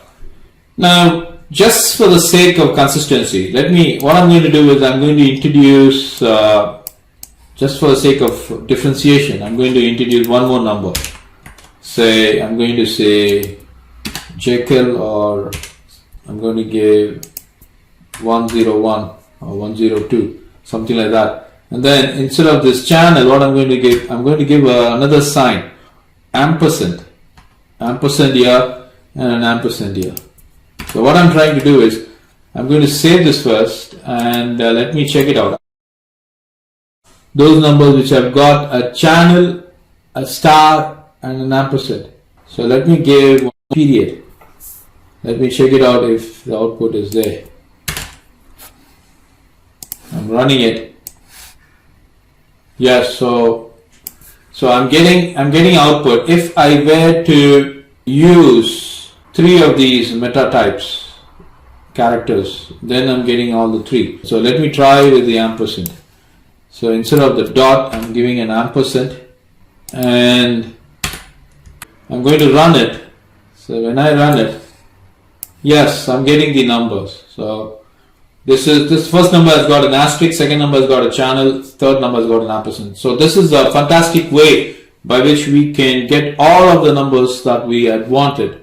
Now, just for the sake of consistency, what I'm going to do is I'm going to introduce, just for the sake of differentiation, I'm going to introduce one more number. Say, I'm going to say Jekyll, or I'm going to give 101 or 102, something like that. And then instead of this channel, what I'm going to give, another sign, ampersand here and an ampersand here. So what I'm trying to do is, I'm going to save this first and let me check it out. Those numbers which have got a channel, a star and an ampersand. So let me give one period. Let me check it out if the output is there. I'm running it. Yes, so I'm getting output. If I were to use 3 of these meta types characters, then I'm getting all the 3. So let me try with the ampersand. So instead of the dot, I'm giving an ampersand, and I'm going to run it. So when I run it, yes, I'm getting the numbers. So this first number has got an asterisk, second number has got a channel, third number has got an ampersand. So this is a fantastic way by which we can get all of the numbers that we had wanted.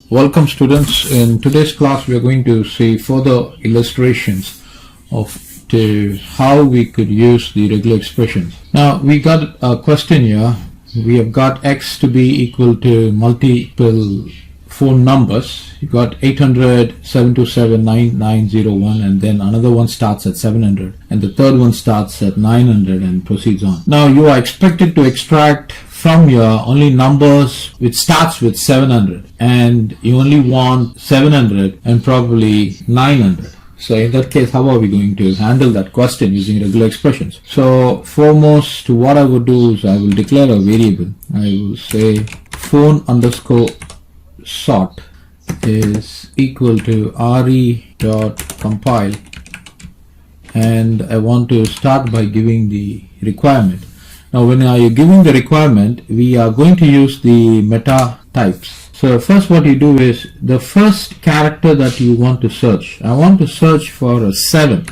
Welcome students. In today's class we are going to see further illustrations of how we could use the regular expressions. Now we got a question here. We have got x to be equal to multiple phone numbers. You got 800 727 9901, and then another one starts at 700, and the third one starts at 900 and proceeds on. Now you are expected to extract from here only numbers which starts with 700, and you only want 700 and probably 900. So in that case, how are we going to handle that question using regular expressions? So foremost, what I would do is I will declare a variable. I will say phone underscore sort is equal to re.compile and I want to start by giving the requirement. Now when I am giving the requirement, we are going to use the meta types. So first what you do is the first character that you want to search. I want to search for a 7.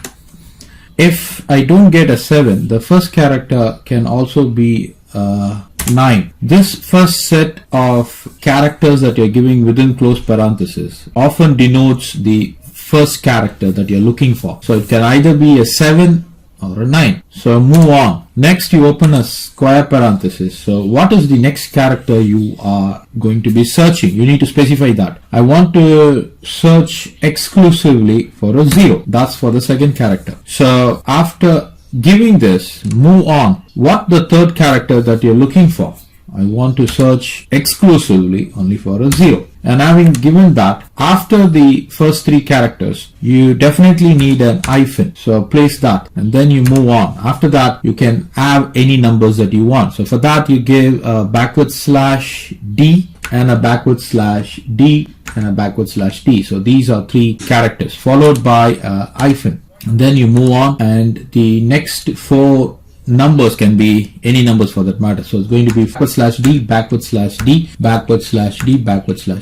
If I don't get a 7, the first character can also be 9. This first set of characters that you're giving within close parentheses often denotes the first character that you're looking for. So it can either be a 7 or a 9. So move on. Next you open a square parenthesis. So what is the next character you are going to be searching? You need to specify that. I want to search exclusively for a 0. That's for the second character. So after giving this, move on. What the third character that you're looking for? I want to search exclusively only for a 0. And having given that, after the first 3 characters, you definitely need an hyphen. So place that and then you move on. After that, you can have any numbers that you want. So for that, you give a /D and a /D and a /D. So these are 3 characters followed by a hyphen. And then you move on, and the next 4 numbers can be any numbers for that matter. So it's going to be /D, /D, /D,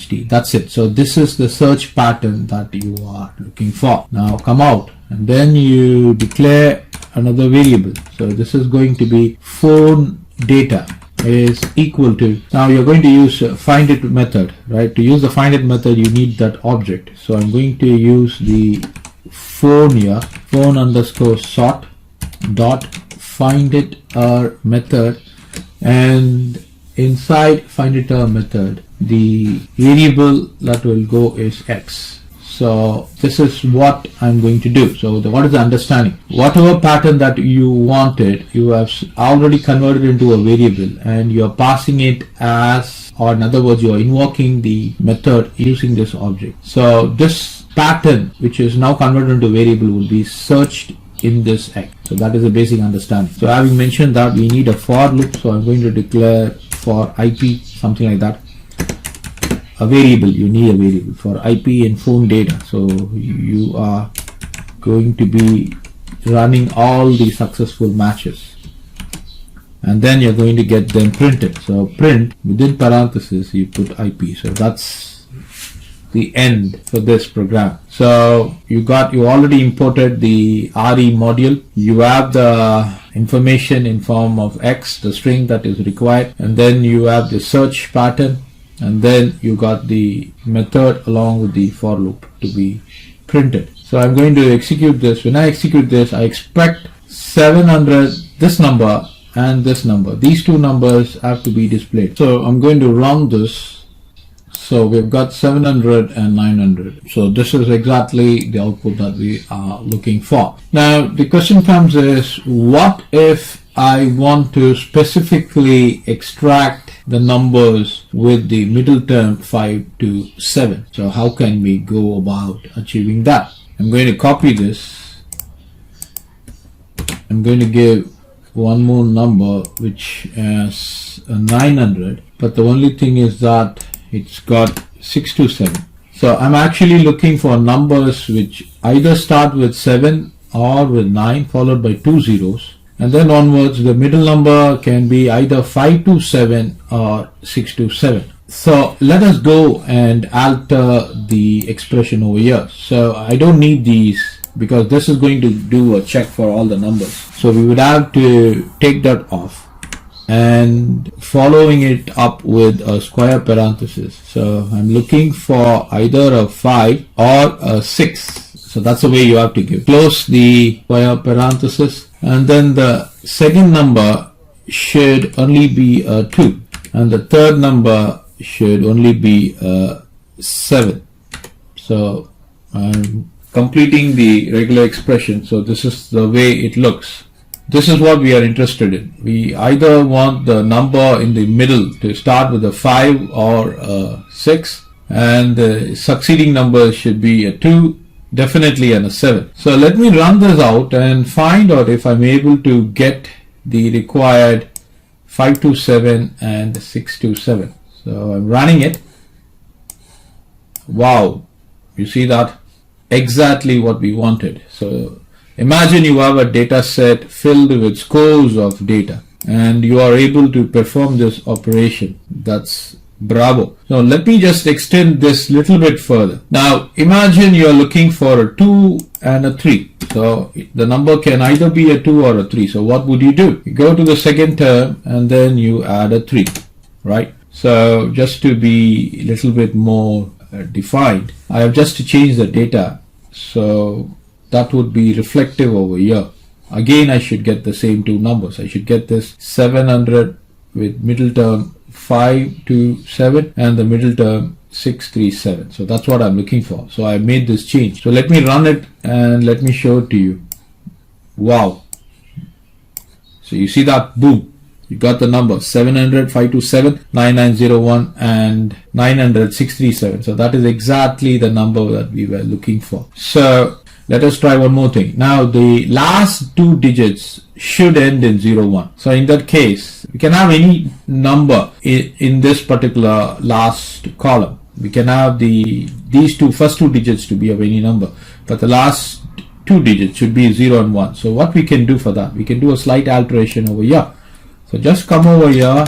/D. That's it. So this is the search pattern that you are looking for. Now come out and then you declare another variable. So this is going to be phone data is equal to, now you're going to use find it method, right? To use the find it method, you need that object. So I'm going to use the phone here, phone underscore sort dot find it method, and inside find it method the variable that will go is x. So this is what I'm going to do. So what is the understanding? Whatever pattern that you wanted, you have already converted into a variable and you're passing it as, or in other words, you're invoking the method using this object. So this pattern, which is now converted into a variable, will be searched in this X. So that is the basic understanding. So having mentioned that, we need a for loop. So I'm going to declare for IP, something like that. A variable, you need a variable for IP and phone data. So you are going to be running all the successful matches, and then you're going to get them printed. So print within parentheses you put IP. So that's the end for this program. So you already imported the RE module. You have the information in form of X, the string that is required, and then you have the search pattern, and then you got the method along with the for loop to be printed. So I'm going to execute this. When I execute this, I expect 700, this number and this number. These two numbers have to be displayed. So I'm going to run this. So we've got 700 and 900. So this is exactly the output that we are looking for. Now the question comes is, what if I want to specifically extract the numbers with the middle term 5 to 7? So how can we go about achieving that? I'm going to copy this. I'm going to give one more number, which is 900, but the only thing is that it's got 6 to 7. So I'm actually looking for numbers which either start with 7 or with 9 followed by 2 zeros. And then onwards, the middle number can be either 5 to 7 or 6 to 7. So let us go and alter the expression over here. So I don't need these because this is going to do a check for all the numbers. So we would have to take that off and following it up with a square parenthesis. So I'm looking for either a 5 or a 6. So that's the way you have to give. Close the square parenthesis, and then the second number should only be a 2, and the third number should only be a 7. So I'm completing the regular expression. So this is the way it looks. This is what we are interested in. We either want the number in the middle to start with a 5 or a 6, and the succeeding numbers should be a 2, definitely, and a 7. So let me run this out and find out if I'm able to get the required 5 to 7 and 6 to 7. So I'm running it. Wow, you see that? Exactly what we wanted. So Imagine you have a data set filled with scores of data and you are able to perform this operation. That's bravo. So let me just extend this little bit further. Now imagine you are looking for a 2 and a 3. So the number can either be a 2 or a 3. So what would you do? You go to the second term and then you add a 3, right? So just to be a little bit more defined, I have just to change the data. So that would be reflective over here. Again, I should get the same two numbers. I should get this 700 with middle term 527 and the middle term 637. So that's what I'm looking for. So I made this change. So let me run it and let me show it to you. Wow. So you see that? Boom. You got the number 700, 527, 9901 and 900, 637. So that is exactly the number that we were looking for. So let us try one more thing. Now the last two digits should end in 01. So in that case, we can have any number in this particular last column. We can have these first two digits to be of any number, but the last two digits should be 0 and 1. So what we can do for that? We can do a slight alteration over here. So just come over here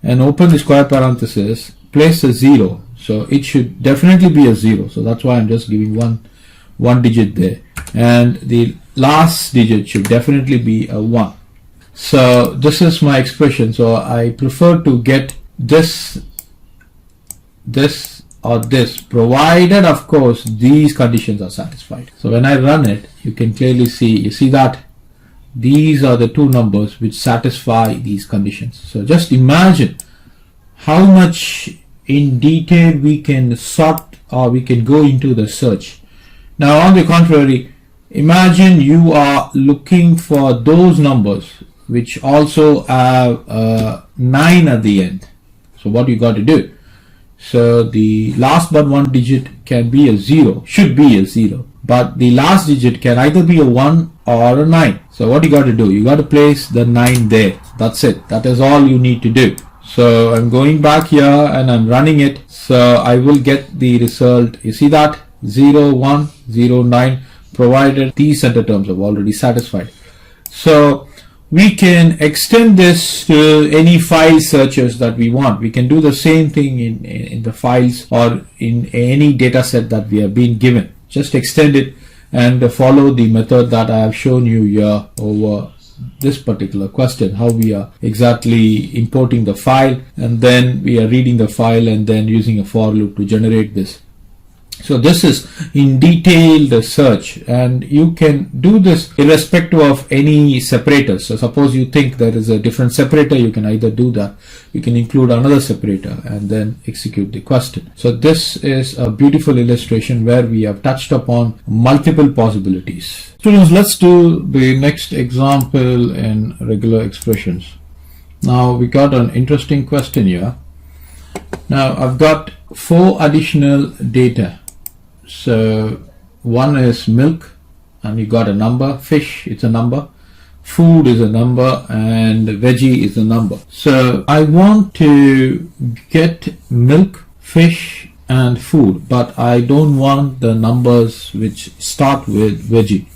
and open the square parenthesis, place a 0. So it should definitely be a 0. So that's why I'm just giving one digit there. And the last digit should definitely be a 1. So this is my expression. So I prefer to get this or this, provided of course these conditions are satisfied. So when I run it, you can clearly see, you see that these are the two numbers which satisfy these conditions. So just imagine how much in detail we can sort or we can go into the search. Now on the contrary, imagine you are looking for those numbers which also have 9 at the end. So what you got to do? So the last but one digit can be a 0, should be a 0, but the last digit can either be a 1 or a 9. So what you got to do? You got to place the 9 there. That's it. That is all you need to do. So I'm going back here and I'm running it. So I will get the result. You see that? 0, 1, 0, 9, provided these center terms have already satisfied. So we can extend this to any file searches that we want. We can do the same thing in the files or in any data set that we have been given. Just extend it and follow the method that I have shown you here over this particular question, how we are exactly importing the file and then we are reading the file and then using a for loop to generate this. So this is in detailed search, and you can do this irrespective of any separator. So suppose you think there is a different separator, you can either do that, you can include another separator and then execute the question. So this is a beautiful illustration where we have touched upon multiple possibilities. Students, let's do the next example in regular expressions. Now we got an interesting question here. Now I've got 4 additional data. So one is milk and you got a number, fish it's a number, food is a number, and veggie is a number. So I want to get milk, fish and food, but I don't want the numbers which start with veggie.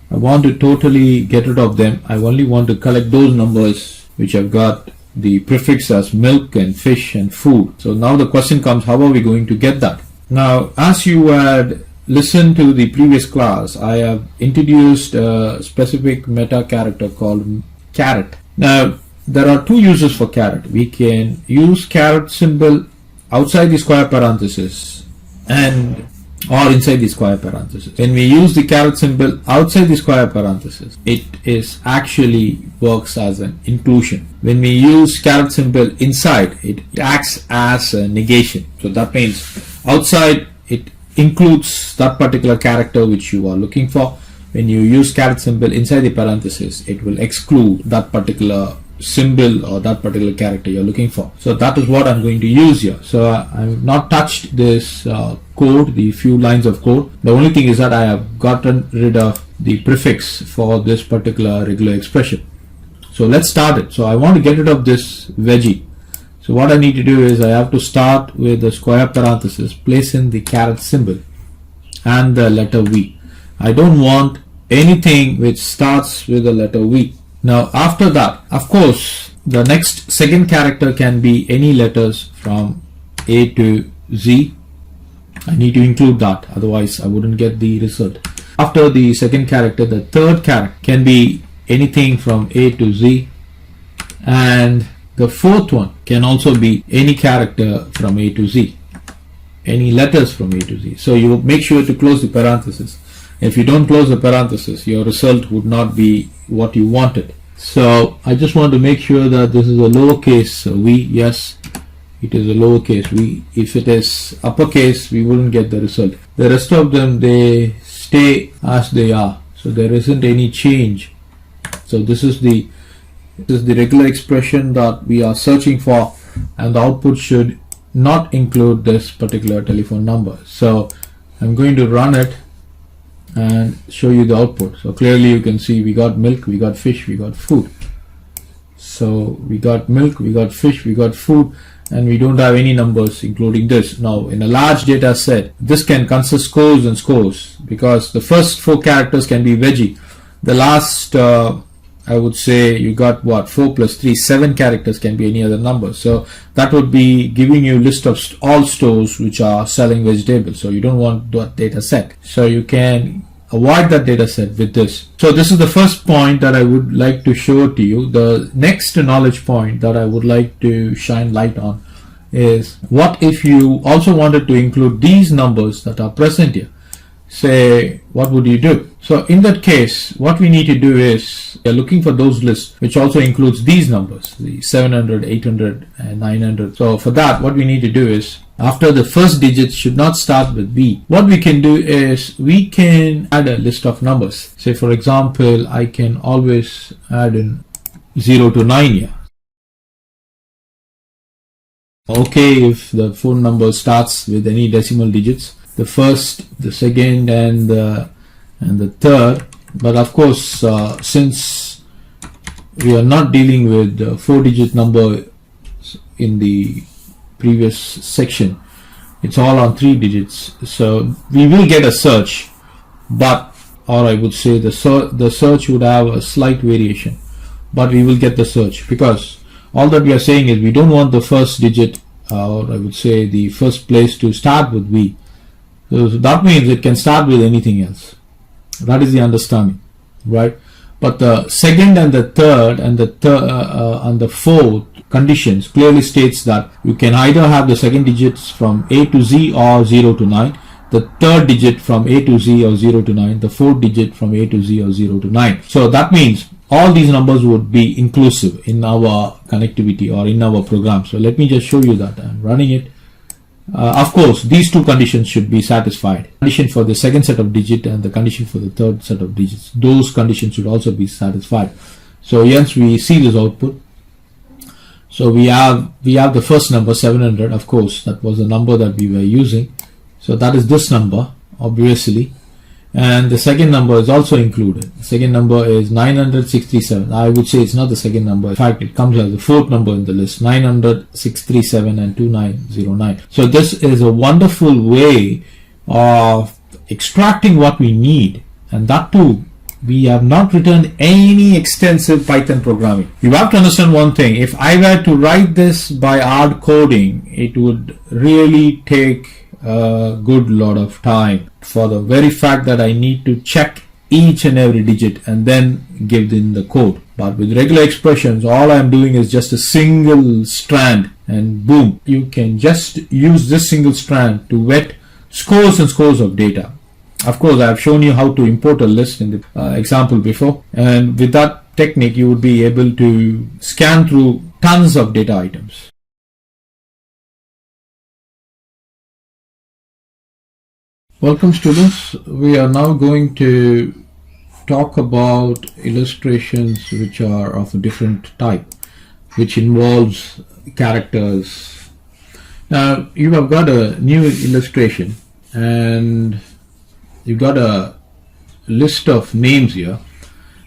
I want to totally get rid of them. I only want to collect those numbers which have got the prefix as milk and fish and food. So now the question comes, how are we going to get that? Now, as you had listened to the previous class, I have introduced a specific meta character called caret. Now, there are two uses for caret. We can use caret symbol outside the square parenthesis or inside the square parenthesis. When we use the caret symbol outside the square parenthesis, it is actually works as an inclusion. When we use caret symbol inside, it acts as a negation. So that means outside it includes that particular character which you are looking for. When you use caret symbol inside the parenthesis, it will exclude that particular symbol or that particular character you're looking for. So that is what I'm going to use here. So I've not touched this code, the few lines of code. The only thing is that I have gotten rid of the prefix for this particular regular expression. So let's start it. So I want to get rid of this veggie. So what I need to do is I have to start with the square parenthesis, place in the caret symbol and the letter V. I don't want anything which starts with the letter V. Now after that, of course, the next second character can be any letters from A to Z. I need to include that, otherwise I wouldn't get the result. After the second character, the third character can be anything from A to Z, and the fourth one can also be any character from A to Z, any letters from A to Z. So you make sure to close the parenthesis. If you don't close the parenthesis, your result would not be what you wanted. So I just want to make sure that this is a lowercase v. Yes, it is a lowercase v. If it is uppercase, we wouldn't get the result. The rest of them, they stay as they are, so there isn't any change. So this is the regular expression that we are searching for, and the output should not include this particular telephone number. So I'm going to run it and show you the output. So clearly you can see we got milk, we got fish, we got food. So we got milk, we got fish, we got food, and we don't have any numbers including this. Now in a large data set, this can consist scores and scores, because the first 4 characters can be veggie. The last I would say you got what, 4 plus 3, 7 characters can be any other number. So that would be giving you a list of all stores which are selling vegetables. So you don't want that data set. So you can avoid that data set with this. So this is the first point that I would like to show to you. The next knowledge point that I would like to shine light on is, what if you also wanted to include these numbers that are present here? Say, what would you do? So in that case, what we need to do is, we are looking for those lists which also includes these numbers, the 700, 800 and 900. So for that, what we need to do is, after the first digit should not start with B, what we can do is we can add a list of numbers. Say for example, I can always add in 0 to 9 here. Okay, if the phone number starts with any decimal digits, the first, the second and the third, but of course since we are not dealing with 4-digit number in the previous section, it's all on 3 digits, so we will get a search, but, or I would say the search would have a slight variation, but we will get the search, because all that we are saying is we don't want the first digit, or I would say the first place, to start with V. So that means it can start with anything else. That is the understanding, right? But the second and the third and the fourth conditions clearly states that you can either have the second digits from A to Z or 0 to 9, the third digit from A to Z or 0 to 9, the fourth digit from A to Z or 0 to 9. So that means all these numbers would be inclusive in our connectivity or in our program. So let me just show you that. I'm running it. Of course, these 2 conditions should be satisfied. Condition for the second set of digits and the condition for the third set of digits. Those conditions should also be satisfied. So hence we see this output. So we have the first number 700. Of course, that was the number that we were using. So that is this number, obviously. And the second number is also included. The second number is 967. I would say it's not the second number. In fact, it comes as the 4th number in the list, 900, 637 and 2909. So this is a wonderful way of extracting what we need, and that too, we have not written any extensive Python programming. You have to understand one thing. If I were to write this by hard coding, it would really take a good lot of time, for the very fact that I need to check each and every digit and then give in the code. But with regular expressions, all I'm doing is just a single strand, and boom, you can just use this single strand to wet scores and scores of data. Of course, I have shown you how to import a list in the example before, and with that technique you would be able to scan through tons of data items. Welcome students, we are now going to talk about illustrations which are of a different type, which involves characters. Now you have got a new illustration and you've got a list of names here.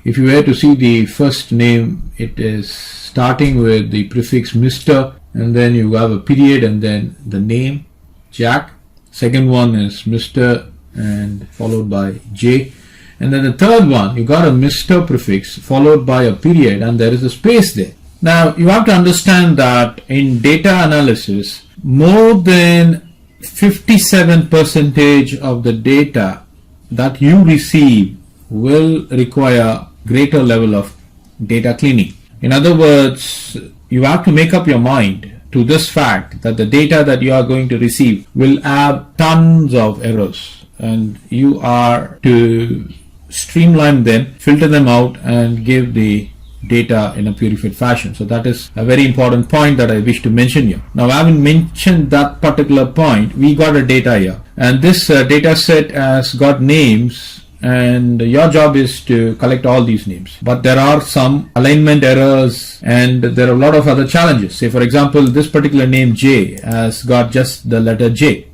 If you were to see the first name, it is starting with the prefix Mr. and then you have a period and then the name Jack. Second one is Mr. and followed by J, And then the third one, you got a Mr. prefix followed by a period and there is a space there. Now you have to understand that in data analysis, more than 57% of the data that you receive will require greater level of data cleaning. In other words, you have to make up your mind to this fact that the data that you are going to receive will have tons of errors, and you are to streamline them, filter them out, and give the data in a purified fashion. So that is a very important point that I wish to mention here. Now, having mentioned that particular point, we got a data here, and this data set has got names, and your job is to collect all these names. But there are some alignment errors and there are a lot of other challenges. Say for example, this particular name J has got just the letter J,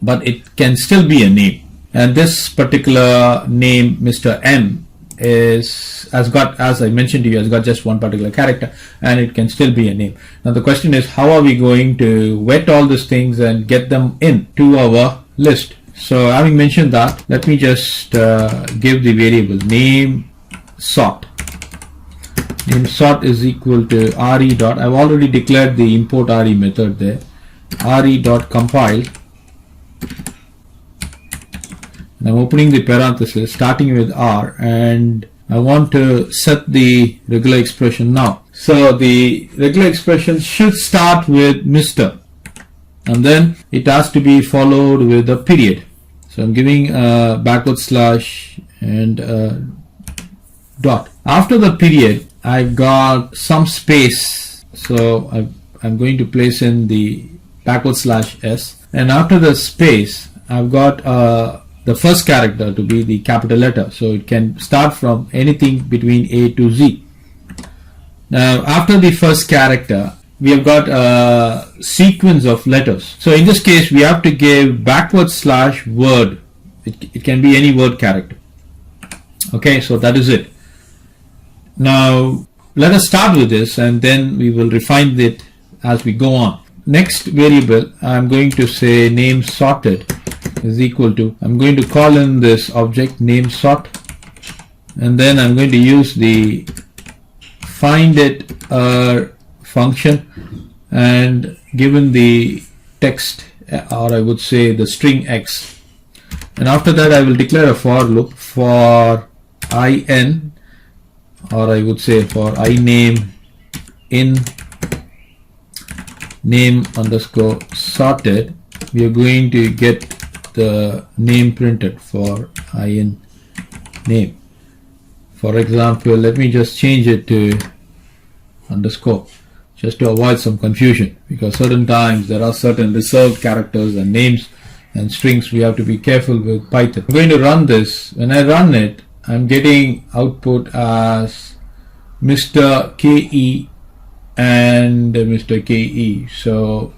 but it can still be a name. And this particular name Mr. M has got, as I mentioned to you, has got just one particular character, and it can still be a name. Now the question is, how are we going to vet all these things and get them into our list? So having mentioned that, let me just give the variable name sort. Name sort is equal to re dot. I've already declared the import re method there. Re dot compile. And I'm opening the parenthesis starting with R, and I want to set the regular expression now. So the regular expression should start with Mr. and then it has to be followed with a period. So I'm giving a backward slash and a dot. After the period, I've got some space, so I'm going to place in the backward slash s, and after the space I've got the first character to be the capital letter, so it can start from anything between A to Z. Now after the first character, we have got a sequence of letters. So in this case, we have to give backward slash word. It can be any word character. Okay, so that is it. Now let us start with this, and then we will refine it as we go on. Next variable, I'm going to say name sorted is equal to, I'm going to call in this object name sort, and then I'm going to use the find it function, and given the text, or I would say the string x, and after that I will declare a for loop for in, or I would say for I name in name underscore sorted. We are going to get the name printed for in name. For example, let me just change it to underscore, just to avoid some confusion, because certain times there are certain reserved characters and names and strings. We have to be careful with Python. I'm going to run this. When I run it, I'm getting output as Mr. KE and Mr. KE. So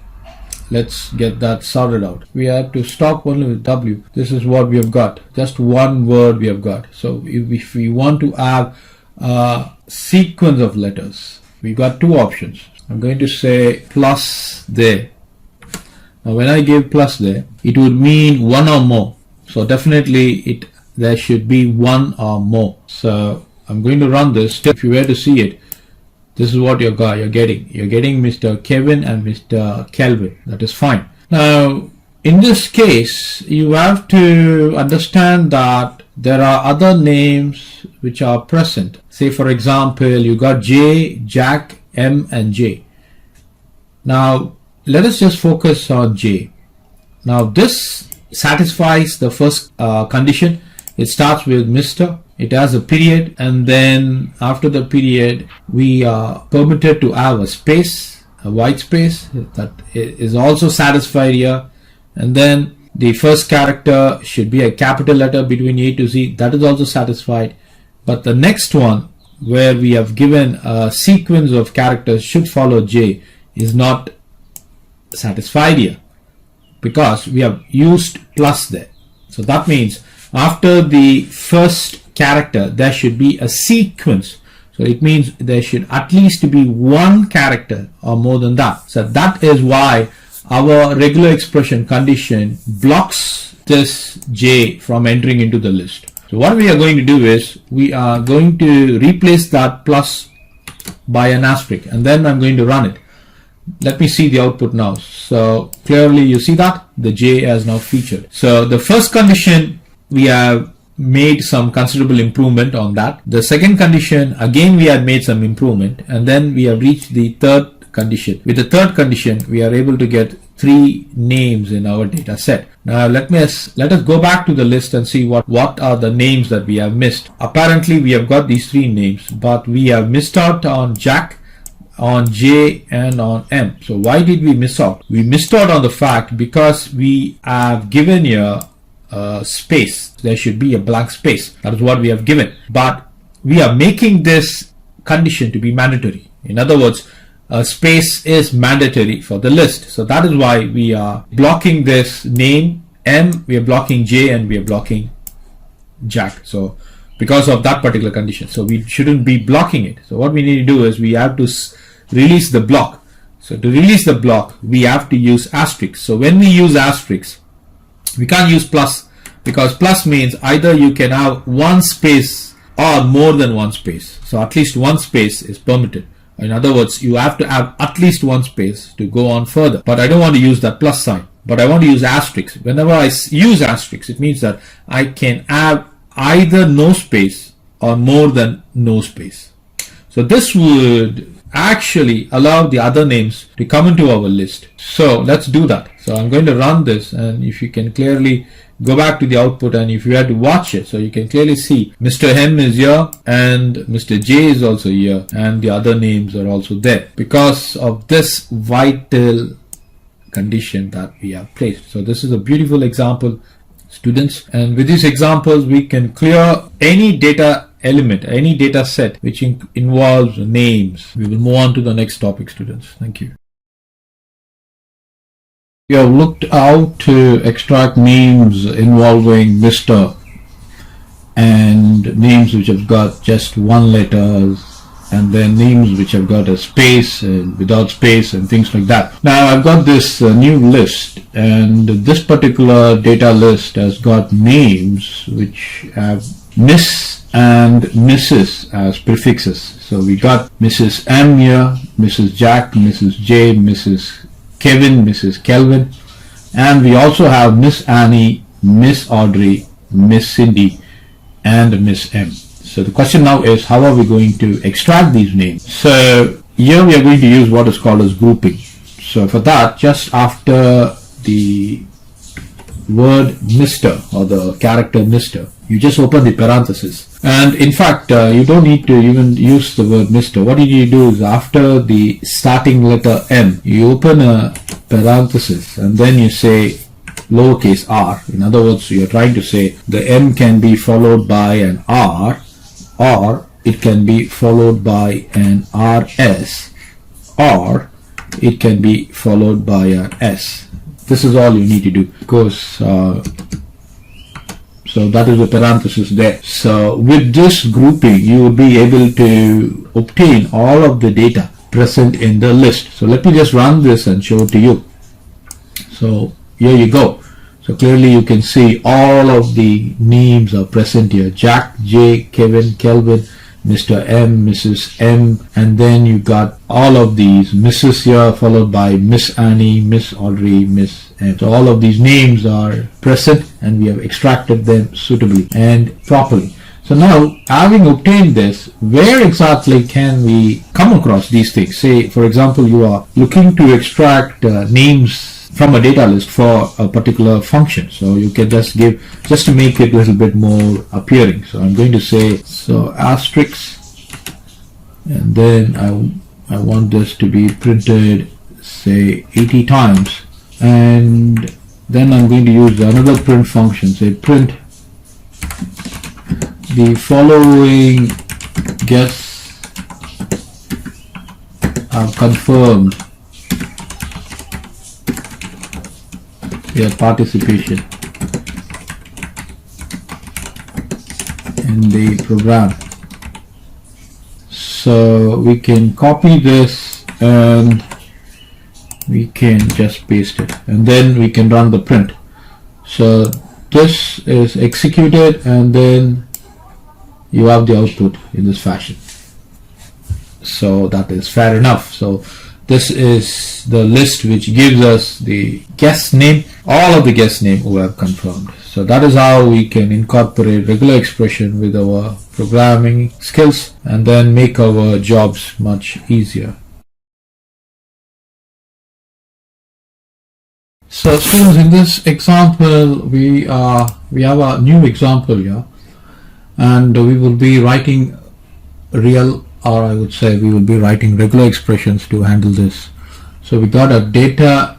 let's get that sorted out. We have to stop only with W. This is what we have got, just one word we have got. So if we want to have a sequence of letters, we got two options. I'm going to say plus there. Now when I give plus there, it would mean one or more. So definitely there should be one or more. So I'm going to run this. If you were to see it, this is what you're getting. You're getting Mr. Kevin and Mr. Kelvin. That is fine. Now in this case, you have to understand that there are other names which are present. Say for example, you got J, Jack, M and J. Now let us just focus on J. Now this satisfies the first condition. It starts with Mr. It has a period, and then after the period we are permitted to have a space, a white space, that is also satisfied here, and then the first character should be a capital letter between A to Z. That is also satisfied. But the next one, where we have given a sequence of characters should follow J, is not satisfied here, because we have used plus there. So that means after the first character there should be a sequence. So it means there should at least be one character or more than that. So that is why our regular expression condition blocks this J from entering into the list. So what we are going to do is we are going to replace that plus by an asterisk, and then I'm going to run it. Let me see the output now. So clearly you see that the J has now featured. So the first condition, we have made some considerable improvement on that. The second condition, again we had made some improvement, and then we have reached the third condition. With the third condition, we are able to get 3 names in our data set. Now let us go back to the list and see what are the names that we have missed. Apparently we have got these 3 names, but we have missed out on Jack, on J, and on M. So why did we miss out? We missed out on the fact because we have given here space. There should be a blank space. That is what we have given. But we are making this condition to be mandatory. In other words, a space is mandatory for the list. So that is why we are blocking this name M, we are blocking J, and we are blocking Jack. So because of that particular condition. So we shouldn't be blocking it. So what we need to do is we have to release the block. So to release the block, we have to use asterisks. So when we use asterisks, we can't use plus, because plus means either you can have one space or more than one space. So at least one space is permitted. In other words, you have to have at least one space to go on further. But I don't want to use that plus sign, but I want to use asterisks. Whenever I use asterisks, it means that I can have either no space or more than no space. So this would actually allow the other names to come into our list. So let's do that. So I'm going to run this, and if you can clearly go back to the output, and if you had to watch it, so you can clearly see Mr. M is here and Mr. J is also here, and the other names are also there because of this vital condition that we have placed. So this is a beautiful example, students, and with these examples we can clear any data element, any data set which involves names. We will move on to the next topic, students. Thank you. We have looked out to extract names involving Mr. and names which have got just one letters, and then names which have got a space and without space and things like that. Now I've got this new list, and this particular data list has got names which have Miss and Mrs. as prefixes. So we got Mrs. M here, Mrs. Jack, Mrs. J, Mrs. Kevin, Mrs. Kelvin, and we also have Miss Annie, Miss Audrey, Miss Cindy, and Miss M. So the question now is, how are we going to extract these names? So here we are going to use what is called as grouping. So for that, just after the word Mr. or the character Mr., you just open the parenthesis. And in fact, you don't need to even use the word Mr. What you need to do is after the starting letter M, you open a parenthesis and then you say lowercase r. In other words, you're trying to say the M can be followed by an R, or it can be followed by an RS, or it can be followed by an S. This is all you need to do, because so that is the parenthesis there. So with this grouping, you will be able to obtain all of the data present in the list. So let me just run this and show it to you. So here you go. So clearly you can see all of the names are present here. Jack, J, Kevin, Kelvin, Mr. M, Mrs. M, and then you got all of these Mrs. here followed by Miss Annie, Miss Audrey, Miss M. So all of these names are present and we have extracted them suitably and properly. So now, having obtained this, where exactly can we come across these things? Say, for example, you are looking to extract names from a data list for a particular function. So you can just to make it a little bit more appearing. So I'm going to say, so asterisk, and then I want this to be printed, say 80 times. And then I'm going to use another print function, say print the following guests are confirmed their participation in the program. So we can copy this and we can just paste it, and then we can run the print. So this is executed, and then you have the output in this fashion. So that is fair enough. So this is the list which gives us the guest name, all of the guest name who have confirmed. So that is how we can incorporate regular expression with our programming skills and then make our jobs much easier. So students, in this example we have a new example here, and we will be writing real, or I would say we will be writing regular expressions to handle this. So we got a data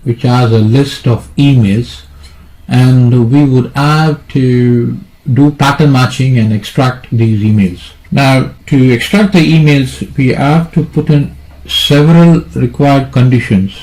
which has a list of emails, and we would have to do pattern matching and extract these emails. Now to extract the emails, we have to put in several required conditions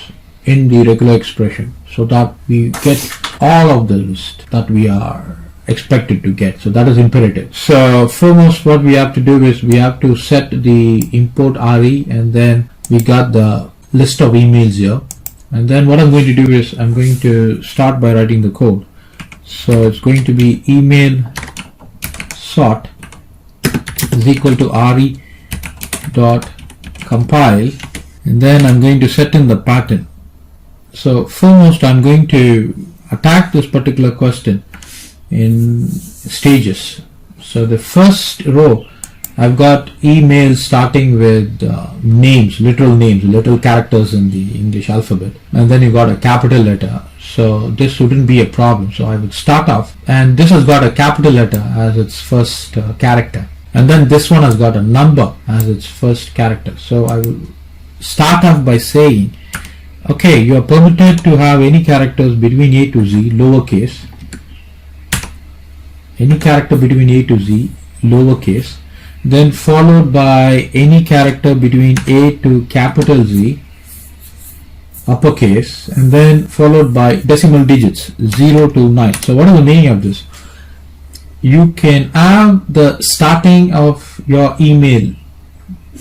in the regular expression so that we get all of the list that we are expected to get. So that is imperative. So foremost, what we have to do is we have to set the import RE, and then we got the list of emails here. And then what I'm going to do is I'm going to start by writing the code. So it's going to be email sort is equal to RE dot compile, and then I'm going to set in the pattern. So foremost, I'm going to attack this particular question in stages. So the first row, I've got emails starting with names, little characters in the English alphabet, and then you got a capital letter. So this wouldn't be a problem. So I would start off, and this has got a capital letter as its first character, and then this one has got a number as its first character. So I will start off by saying, okay, you are permitted to have any characters between A to Z, lowercase, any character between A to Z, lowercase, then followed by any character between A to capital Z, uppercase, and then followed by decimal digits 0 to 9. So what is the meaning of this? You can have the starting of your email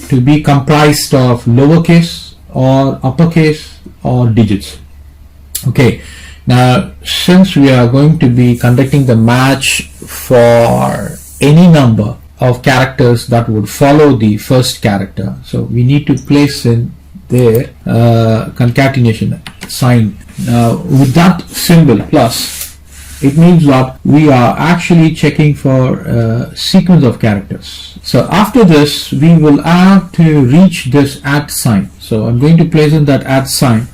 to be comprised of lowercase or uppercase or digits. Okay, now since we are going to be conducting the match for any number of characters that would follow the first character, so we need to place in there concatenation sign. Now with that symbol plus, it means that we are actually checking for a sequence of characters. So after this, we will have to reach this @ sign. So I'm going to place in that @ sign.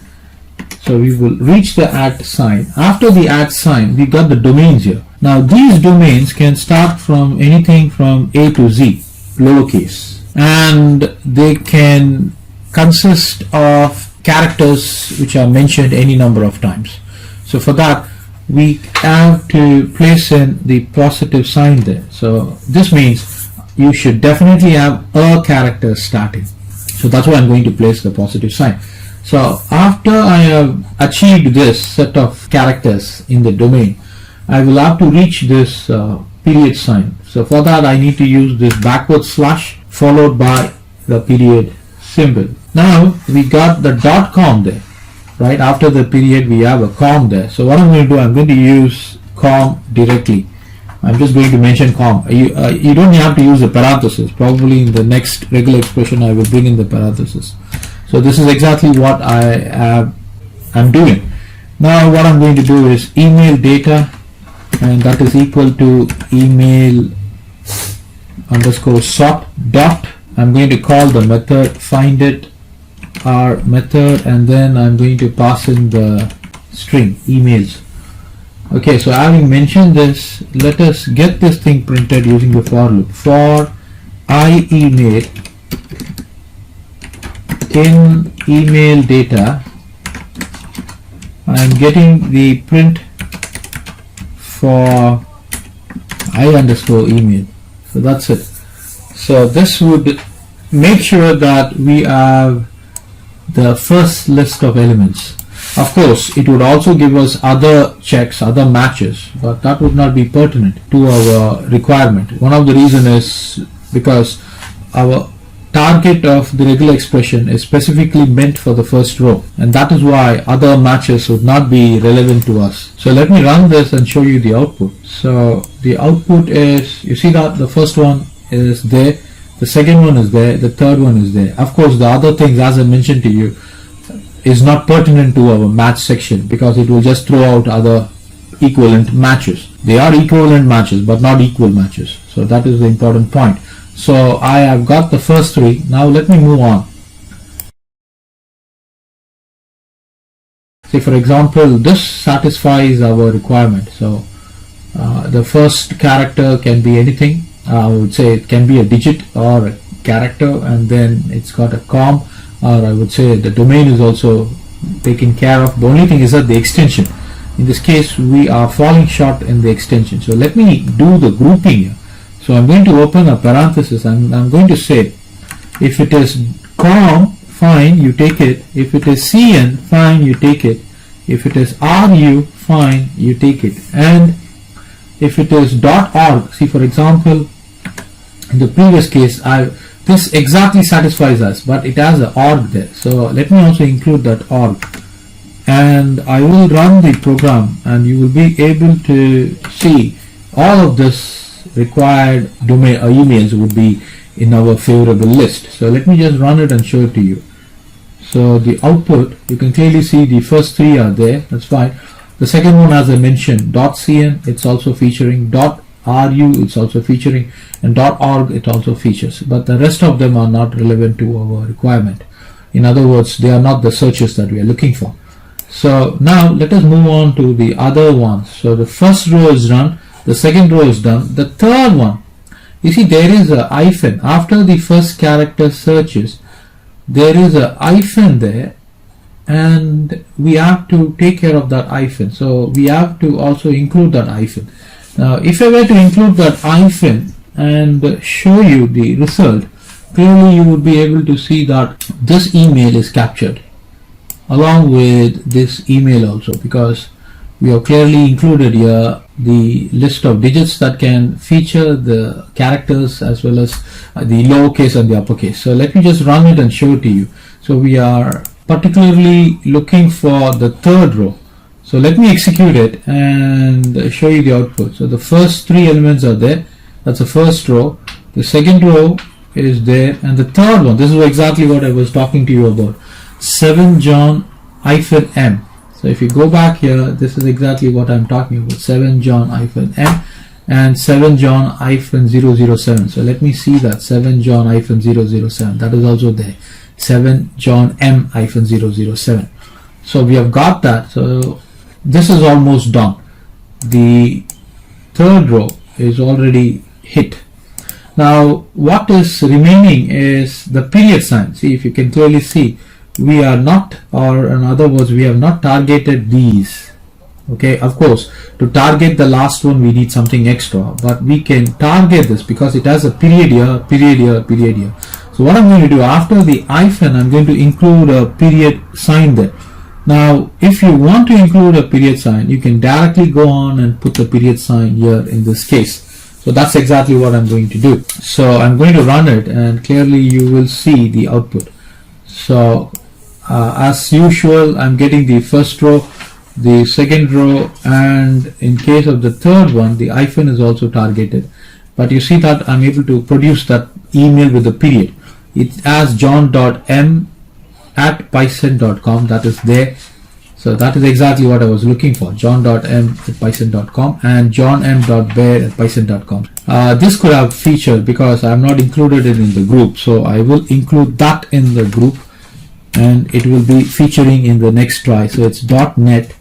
So we will reach the @ sign. After the @ sign, we got the domains here. Now these domains can start from anything from A to Z, lowercase, and they can consist of characters which are mentioned any number of times. So for that, we have to place in the positive sign there. So this means you should definitely have a character starting. So that's why I'm going to place the positive sign. So after I have achieved this set of characters in the domain, I will have to reach this period sign. So for that, I need to use this backward slash followed by the period symbol. Now we got the .com there, right? After the period, we have a com there. So what I'm going to do, I'm going to use com directly. I'm just going to mention com. You don't have to use the parenthesis. Probably in the next regular expression, I will bring in the parenthesis. So this is exactly what I'm doing. Now what I'm going to do is email data, and that is equal to email underscore sort dot. I'm going to call the method find it our method, and then I'm going to pass in the string emails. Okay, so having mentioned this, let us get this thing printed using the for loop. For I email in email data, I'm getting the print for I underscore email. So that's it. So this would make sure that we have the first list of elements. Of course, it would also give us other checks, other matches, but that would not be pertinent to our requirement. One of the reasons is because our target of the regular expression is specifically meant for the first row, and that is why other matches would not be relevant to us. So let me run this and show you the output. So the output is, you see that the first one is there, the second one is there, the third one is there. Of course, the other things, as I mentioned to you, is not pertinent to our match section because it will just throw out other equivalent matches. They are equivalent matches but not equal matches. So that is the important point. So I have got the first three. Now let me move on. Say for example, this satisfies our requirement. So the first character can be anything. I would say it can be a digit or a character, and then it's got a com, or I would say the domain is also taken care of. The only thing is that the extension. In this case, we are falling short in the extension. So let me do the grouping here. So I'm going to open a parenthesis and I'm going to say, if it is com, fine, you take it. If it is cn, fine, you take it. If it is ru, fine, you take it. And if it is .org, see for example, in the previous case, this exactly satisfies us, but it has an org there. So let me also include that org. And I will run the program and you will be able to see all of this required domain or emails would be in our favorable list. So let me just run it and show it to you. So the output, you can clearly see the first three are there, that's fine. The second one, as I mentioned, .cn, it's also featuring, .ru, it's also featuring, and .org, it also features, but the rest of them are not relevant to our requirement. In other words, they are not the searches that we are looking for. So now let us move on to the other ones. So the first row is done, the second row is done, the third one, you see there is a hyphen after the first character searches. There is a hyphen there, and we have to take care of that hyphen. So we have to also include that hyphen. Now if I were to include that hyphen and show you the result, clearly you would be able to see that this email is captured along with this email also, because we have clearly included here the list of digits that can feature the characters as well as the lowercase and the uppercase. So let me just run it and show it to you. So we are particularly looking for the third row. So let me execute it and show you the output. So the first three elements are there. That's the first row. The second row is there, and the third one, this is exactly what I was talking to you about, 7 John -m. So if you go back here, this is exactly what I'm talking about, 7 John -m and 7 John -007. So let me see that 7 John -007, that is also there, 7 John M -007. So we have got that. So this is almost done. The third row is already hit. Now what is remaining is the period sign. See, if you can clearly see, we are not, or in other words, we have not targeted these. Okay, of course, to target the last one we need something extra, but we can target this because it has a period here, period here, period here. So what I'm going to do, after the hyphen, I'm going to include a period sign there. Now if you want to include a period sign, you can directly go on and put the period sign here in this case. So that's exactly what I'm going to do. So I'm going to run it and clearly you will see the output. So as usual, I'm getting the first row, the second row, and in case of the third one, the hyphen is also targeted. But you see that I'm able to produce that email with the period. It has john.m@python.com, that is there. So that is exactly what I was looking for, john.m@python.com and johnm.bear@python.com. This could have featured because I'm not included it in the group, so I will include that in the group and it will be featuring in the next try. So it's .net.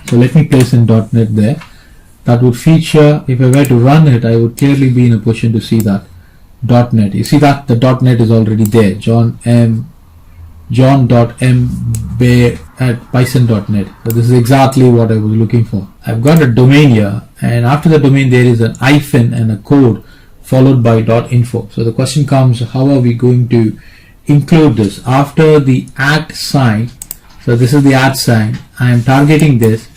So let me place in .net there. That would feature. If I were to run it, I would clearly be in a position to see that .net. You see that the .net is already there, john.m.bear@python.net. So this is exactly what I was looking for. I've got a domain here, and after the domain there is an hyphen and a code followed by .info. So the question comes, how are we going to include this after the @ sign? So this is the @ sign. I am targeting this,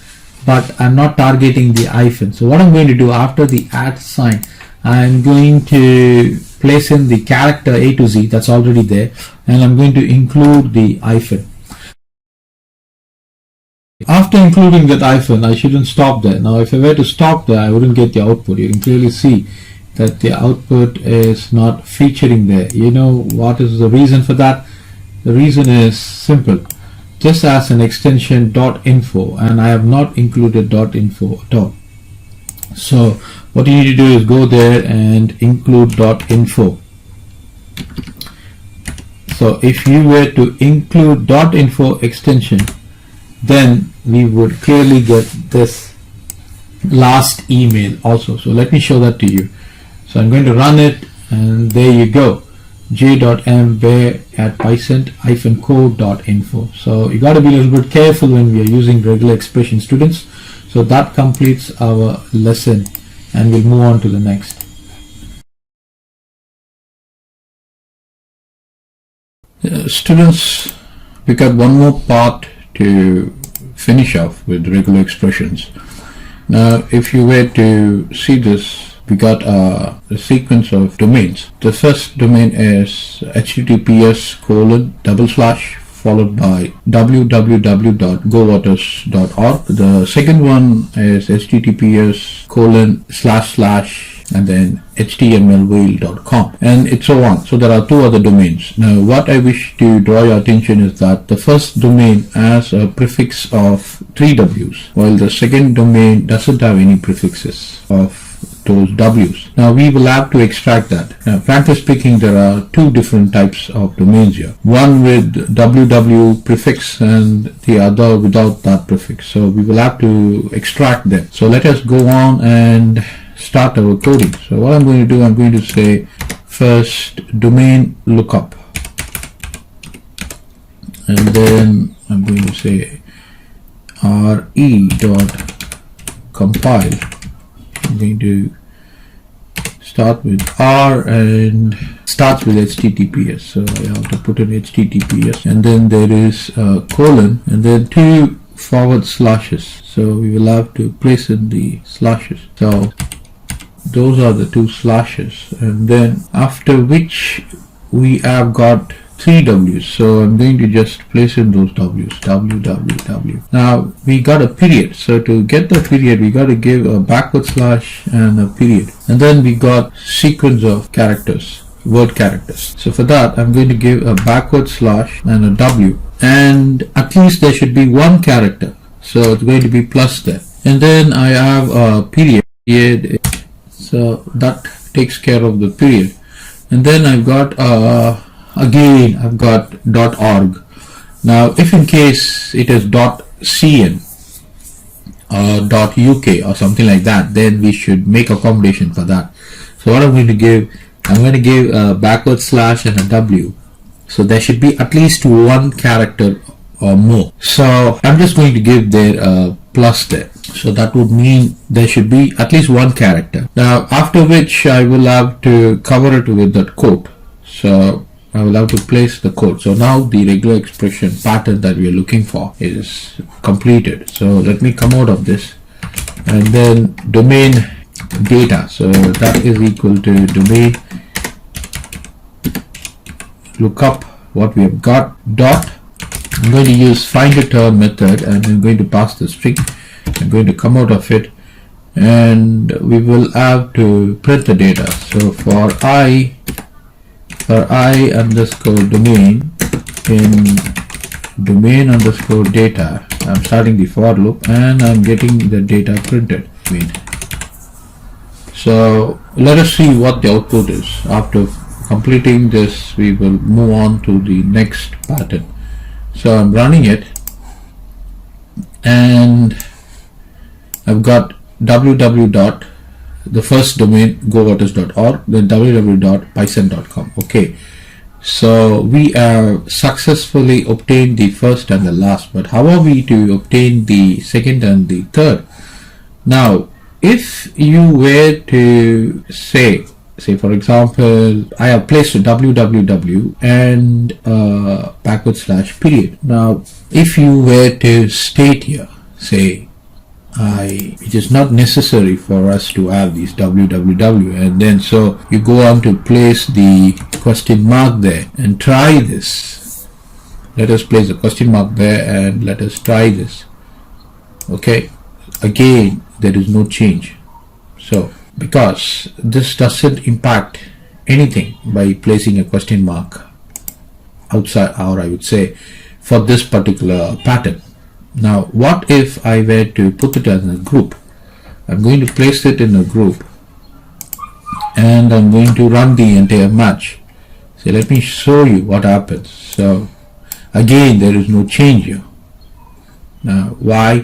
but I'm not targeting the hyphen. So what I'm going to do after the @ sign, I'm going to place in the character A to Z that's already there, and I'm going to include the hyphen. After including that hyphen, I shouldn't stop there. Now if I were to stop there, I wouldn't get the output. You can clearly see that the output is not featuring there. You know what is the reason for that? The reason is simple. Just as an extension .info, and I have not included .info at all. So what you need to do is go there and include .info. So if you were to include .info extension, then we would clearly get this last email also. So let me show that to you. So I'm going to run it, and there you go, j.m where at pycent-code.info. So you got to be a little bit careful when we are using regular expression, students. So that completes our lesson, and we'll move on to the next. Students, we got one more part to finish off with regular expressions. Now if you were to see this, we got a sequence of domains. The first domain is https:// followed by www.gowaters.org. The second one is https:// and then htmlwhale.com, and it's so on. So there are two other domains. Now what I wish to draw your attention is that the first domain has a prefix of 3 W's, while the second domain doesn't have any prefixes of those W's. Now we will have to extract that. Now frankly speaking, there are two different types of domains here. One with www prefix and the other without that prefix. So we will have to extract them. So let us go on and start our coding. So what I'm going to do, I'm going to say first domain lookup, and then I'm going to say re.compile. I'm going to start with R and starts with HTTPS. So I have to put in HTTPS, and then there is a colon, and then 2 forward slashes. So we will have to place in the slashes. So those are the 2 slashes, and then after which we have got 3 W's. So I'm going to just place in those W's, www. Now we got a period. So to get the period, we got to give a backward slash and a period, and then we got sequence of characters, word characters. So for that, I'm going to give a backward slash and a W, and at least there should be one character. So it's going to be plus there, and then I have a period. So that takes care of the period, and then I've got again I've got .org. Now if in case it is .cn or .uk or something like that, then we should make accommodation for that. So what I'm going to give, I'm going to give a backward slash and a W. So there should be at least one character or more. So I'm just going to give there a plus there. So that would mean there should be at least one character. Now after which I will have to cover it with that quote. So I will have to place the quote. So now the regular expression pattern that we are looking for is completed. So let me come out of this, and then domain data. So that is equal to domain lookup what we have got dot. I'm going to use find return method, and I'm going to pass the string. I'm going to come out of it, and we will have to print the data. So for I underscore domain in domain underscore data, I'm starting the for loop, and I'm getting the data printed. So let us see what the output is. After completing this, we will move on to the next pattern. So I'm running it, and I've got www. The first domain gowaters.org, then www.pycent.com. Okay, so we have successfully obtained the first and the last, but how are we to obtain the second and the third? Now if you were to say for example, I have placed a www and backward slash period. Now if you were to state here, say it is not necessary for us to have these www, and then so you go on to place the question mark there and try this. Let us place the question mark there and let us try this. Okay, again there is no change. So because this doesn't impact anything by placing a question mark outside, or I would say for this particular pattern. Now what if I were to put it as a group? I'm going to place it in a group and I'm going to run the entire match. So let me show you what happens. So again there is no change here. Now why?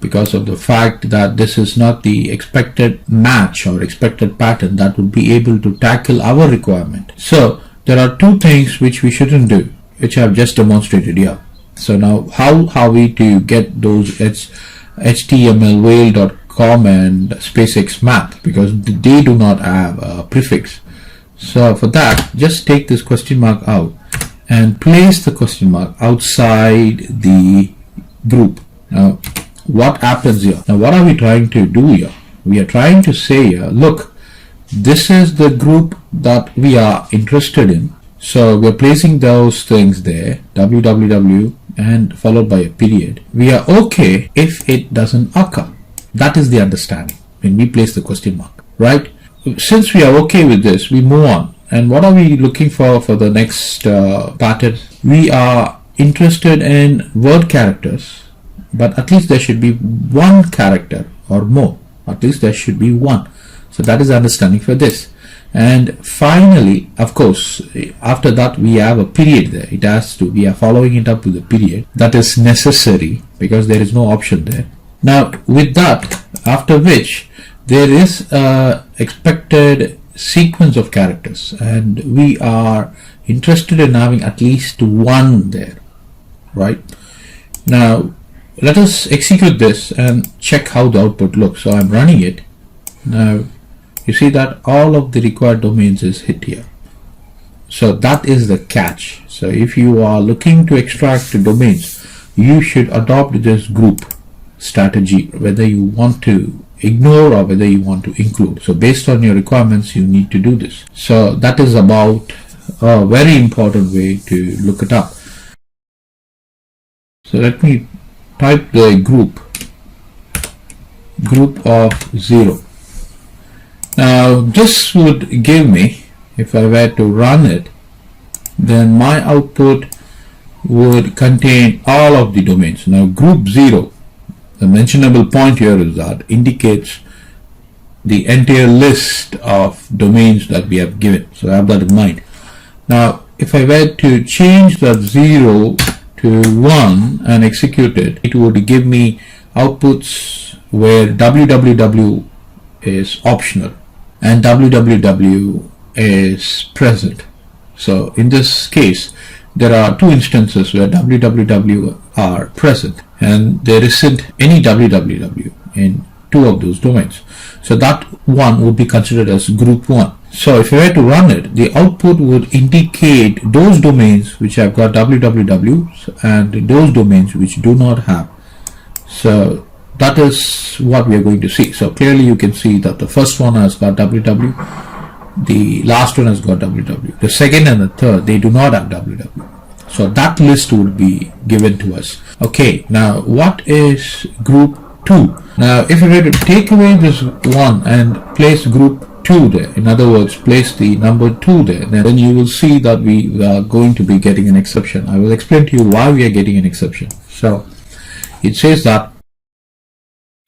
Because of the fact that this is not the expected match or expected pattern that would be able to tackle our requirement. So there are two things which we shouldn't do, which I have just demonstrated here. So now how are we to get those html-whale.com and SpaceX math, because they do not have a prefix. So for that, just take this question mark out and place the question mark outside the group. Now what happens here? Now what are we trying to do here? We are trying to say here, look, this is the group that we are interested in. So we are placing those things there, www and followed by a period. We are okay if it doesn't occur. That is the understanding when we place the question mark, right? Since we are okay with this, we move on. And what are we looking for the next pattern? We are interested in word characters, but at least there should be one character or more. At least there should be one. So that is understanding for this. And finally, of course, after that we have a period there. It has to, we are following it up with a period. That is necessary because there is no option there. Now with that, after which there is a expected sequence of characters, and we are interested in having at least one there, right? Now let us execute this and check how the output looks. So I'm running it. Now you see that all of the required domains is hit here. So that is the catch. So if you are looking to extract domains, you should adopt this group strategy, whether you want to ignore or whether you want to include. So based on your requirements, you need to do this. So that is about a very important way to look it up. So let me type the group of 0. Now this would give me, if I were to run it, then my output would contain all of the domains. Now group 0, the mentionable point here is that indicates the entire list of domains that we have given. So have that in mind. Now if I were to change that 0 to 1 and execute it, it would give me outputs where www is optional and www is present. So in this case, there are two instances where www are present and there isn't any www in two of those domains. So that one would be considered as group 1. So if I were to run it, the output would indicate those domains which have got www and those domains which do not have. So that is what we are going to see. So clearly you can see that the first one has got www, the last one has got www, the second and the third, they do not have www. So that list would be given to us. Okay, now what is group 2? Now if we were to take away this 1 and place group 2 there, in other words place the number 2 there, then you will see that we are going to be getting an exception. I will explain to you why we are getting an exception. So it says that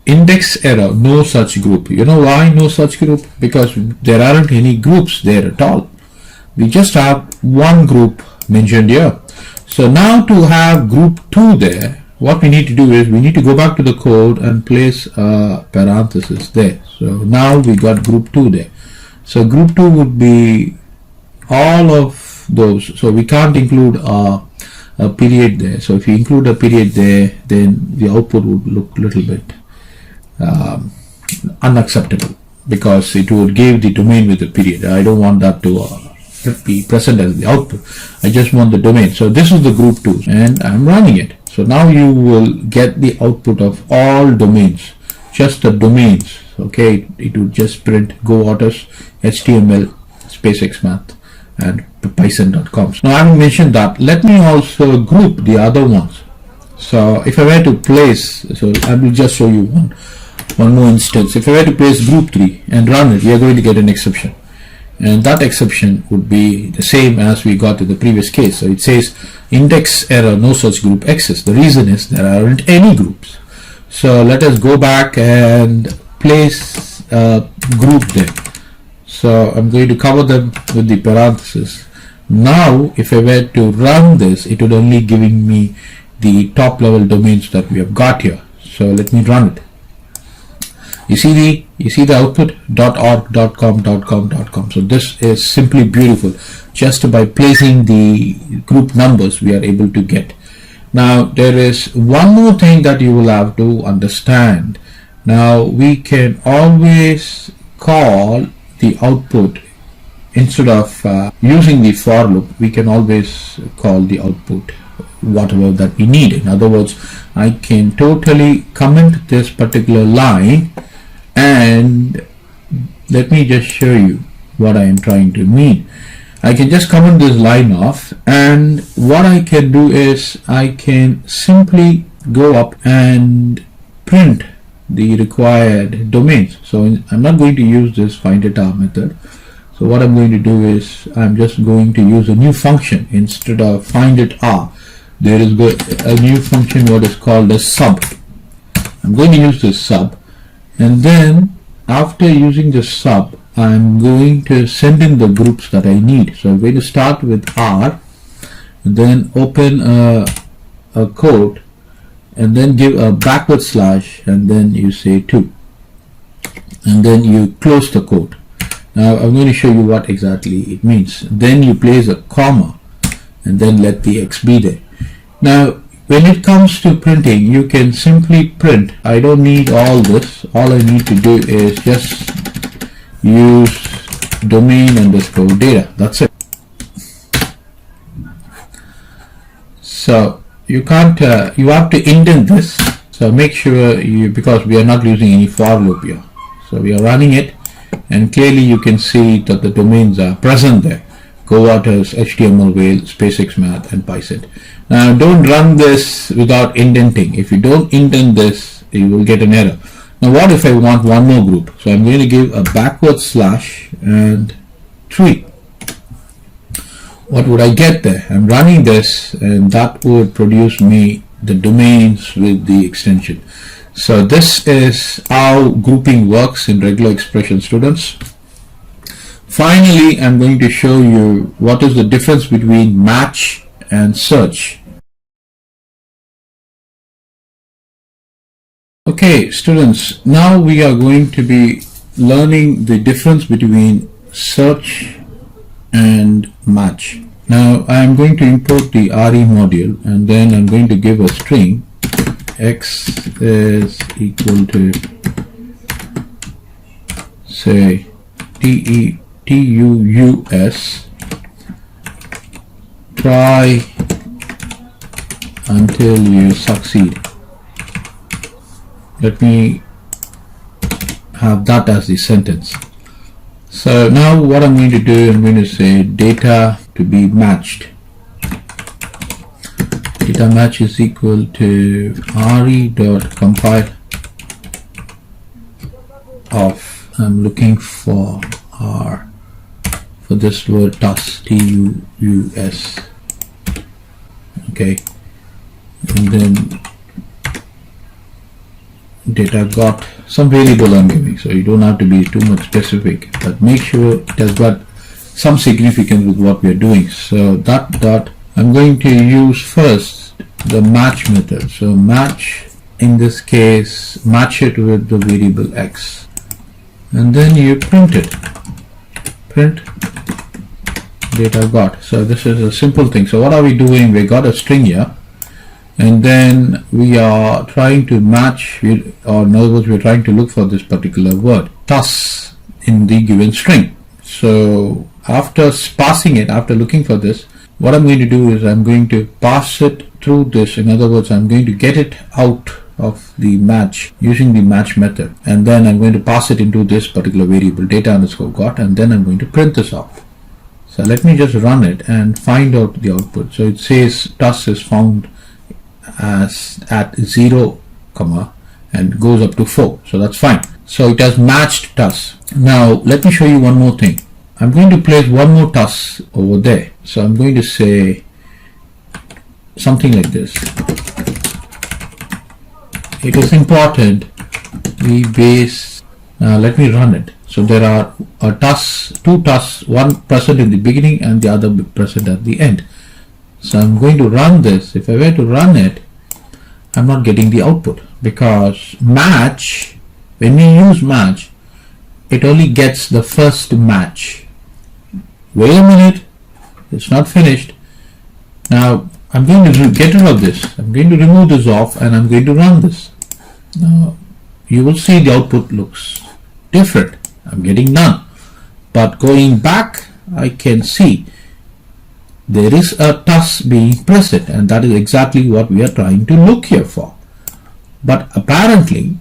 index error, no such group. You know why no such group? Because there aren't any groups there at all. We just have one group mentioned here. So now to have group 2 there, what we need to do is we need to go back to the code and place a parenthesis there. So now we got group 2 there. So group 2 would be all of those. So we can't include a period there. So if you include a period there, then the output would look a little bit unacceptable because it would give the domain with a period. I don't want that to be present as the output. I just want the domain. So this is the group 2 and I'm running it. So now you will get the output of all domains just the domains. Okay, it would just print Go Autos HTML space xmath and python.com. Now I haven't mentioned that. Let me also group the other ones. So if I were to place, so I will just show you one more instance. If I were to place group 3 and run it, we are going to get an exception, and that exception would be the same as we got in the previous case. So it says index error, no such group exists. The reason is there aren't any groups. So let us go back and place a group there. So I'm going to cover them with the parenthesis. Now if I were to run this, it would only giving me the top level domains that we have got here. So let me run it. You see the output .org.com.com.com. So this is simply beautiful. Just by placing the group numbers we are able to get. Now there is one more thing that you will have to understand. Now we can always call the output instead of using the for loop. We can always call the output whatever that we need. In other words, I can totally comment this particular line, and let me just show you what I am trying to mean. I can just comment this line off, and what I can do is I can simply go up and print the required domains. So I'm not going to use this find data method. So what I'm going to do is I'm just going to use a new function instead of find it r. There is a new function what is called a sub. I'm going to use this sub, and then after using the sub I'm going to send in the groups that I need. So I'm going to start with R, and then open a quote, and then give a backward slash, and then you say 2, and then you close the quote. Now I'm going to show you what exactly it means. Then you place a comma, and then let the X be there. Now when it comes to printing, you can simply print. I don't need all this. All I need to do is just use domain underscore data. That's it. So you can't you have to indent this. So make sure you, because we are not using any for loop here, so we are running it, and clearly you can see that the domains are present there. Go Autos, HTML Whale, space xmath, and Python. Now don't run this without indenting. If you don't indent this, you will get an error. Now what if I want one more group? So I'm going to give a backward slash and 3. What would I get there? I'm running this, and that would produce me the domains with the extension. So this is how grouping works in regular expression, students. Finally, I'm going to show you what is the difference between match and search. Okay, students, now we are going to be learning the difference between search and match. Now I am going to import the RE module, and then I'm going to give a string x is equal to, say, TUUS, try until you succeed. Let me have that as the sentence. So now what I'm going to do, I'm going to say data to be matched. Data match is equal to re.compile of, I'm looking for R, for this word TUS, TUUS. Okay, and then data got some variable I'm giving, so you don't have to be too much specific, but make sure it has got some significance with what we are doing. So that dot, I'm going to use first the match method. So match, in this case, match it with the variable x, and then you print it. Print data got. So this is a simple thing. So what are we doing? We got a string here, and then we are trying to match, or in other words, we're trying to look for this particular word TUS in the given string. So after parsing it, after looking for this, what I'm going to do is I'm going to pass it through this. In other words, I'm going to get it out of the match using the match method, and then I'm going to pass it into this particular variable data underscore got, and then I'm going to print this off. So let me just run it and find out the output. So it says TUS is found as at 0, and goes up to 4. So that's fine. So it has matched TUS. Now let me show you one more thing. I'm going to place one more TUS over there. So I'm going to say something like this. It is important we base. Now let me run it. So there are two TUS, one present in the beginning and the other present at the end. So I'm going to run this. If I were to run it, I'm not getting the output, because match, when we use match, it only gets the first match. Wait a minute, it's not finished. Now I'm going to get rid of this. I'm going to remove this off and I'm going to run this. Now you will see the output looks different. I'm getting none. But going back, I can see there is a TUS being present, and that is exactly what we are trying to look here for. But apparently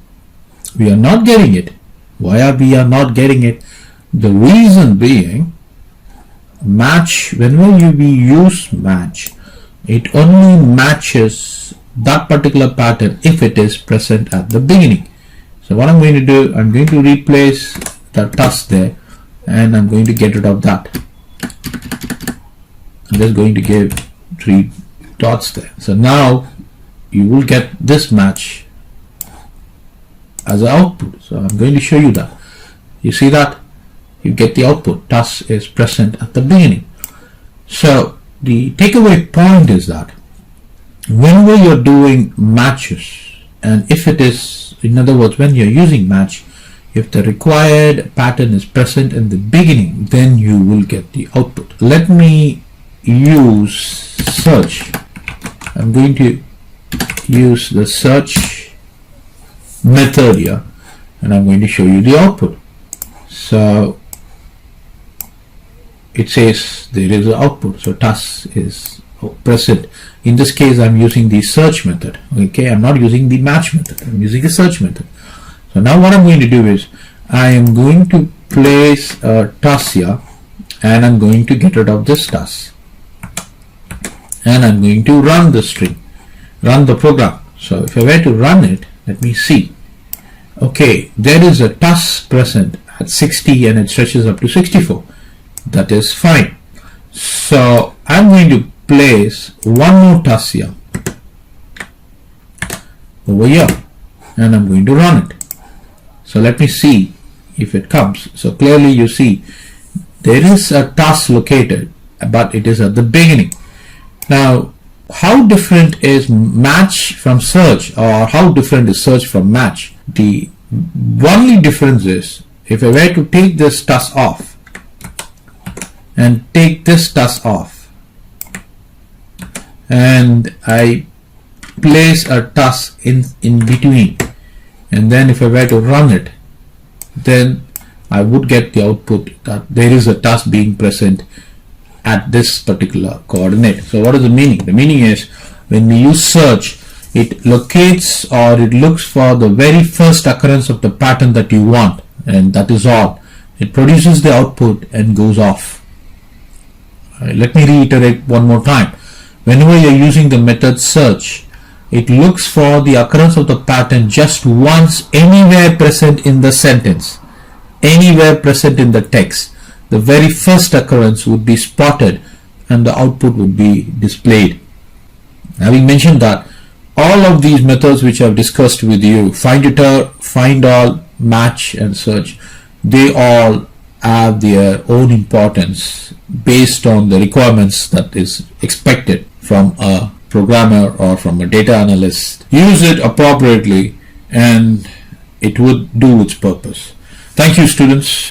we are not getting it. Why are we not getting it? The reason being, match, whenever we use match, it only matches that particular pattern if it is present at the beginning. So what I'm going to do, I'm going to replace the TUS there, and I'm going to get rid of that. I'm just going to give 3 dots there. So now you will get this match as an output. So I'm going to show you that. You see that? You get the output. TUS is present at the beginning. So the takeaway point is that whenever you're doing matches, and if it is, in other words, when you're using match, if the required pattern is present in the beginning, then you will get the output. Let me use search. I'm going to use the search method here, and I'm going to show you the output. So it says there is an output, so TUS is present. In this case, I'm using the search method. Okay, I'm not using the match method, I'm using the search method. So now what I'm going to do is, I am going to place a TUS here, and I'm going to get rid of this TUS, and I'm going to run the string, run the program. So if I were to run it, let me see. Okay, there is a TUS present at 60 and it stretches up to 64. That is fine. So I'm going to place one more TUS here over here, and I'm going to run it. So let me see if it comes. So clearly you see there is a TUS located, but it is at the beginning. Now how different is match from search, or how different is search from match? The only difference is, if I were to take this TUS off and take this TUS off, and I place a TUS in between, and then if I were to run it, then I would get the output that there is a TUS being present at this particular coordinate. So what is the meaning? The meaning is, when we use search, it locates, or it looks for the very first occurrence of the pattern that you want, and that is all. It produces the output and goes off. Let me reiterate one more time. Whenever you're using the method search, it looks for the occurrence of the pattern just once, anywhere present in the sentence, anywhere present in the text. The very first occurrence would be spotted and the output would be displayed. Having mentioned that, all of these methods which I've discussed with you, find all, match and search, they all have their own importance based on the requirements that is expected from a programmer or from a data analyst. Use it appropriately and it would do its purpose. Thank you, students.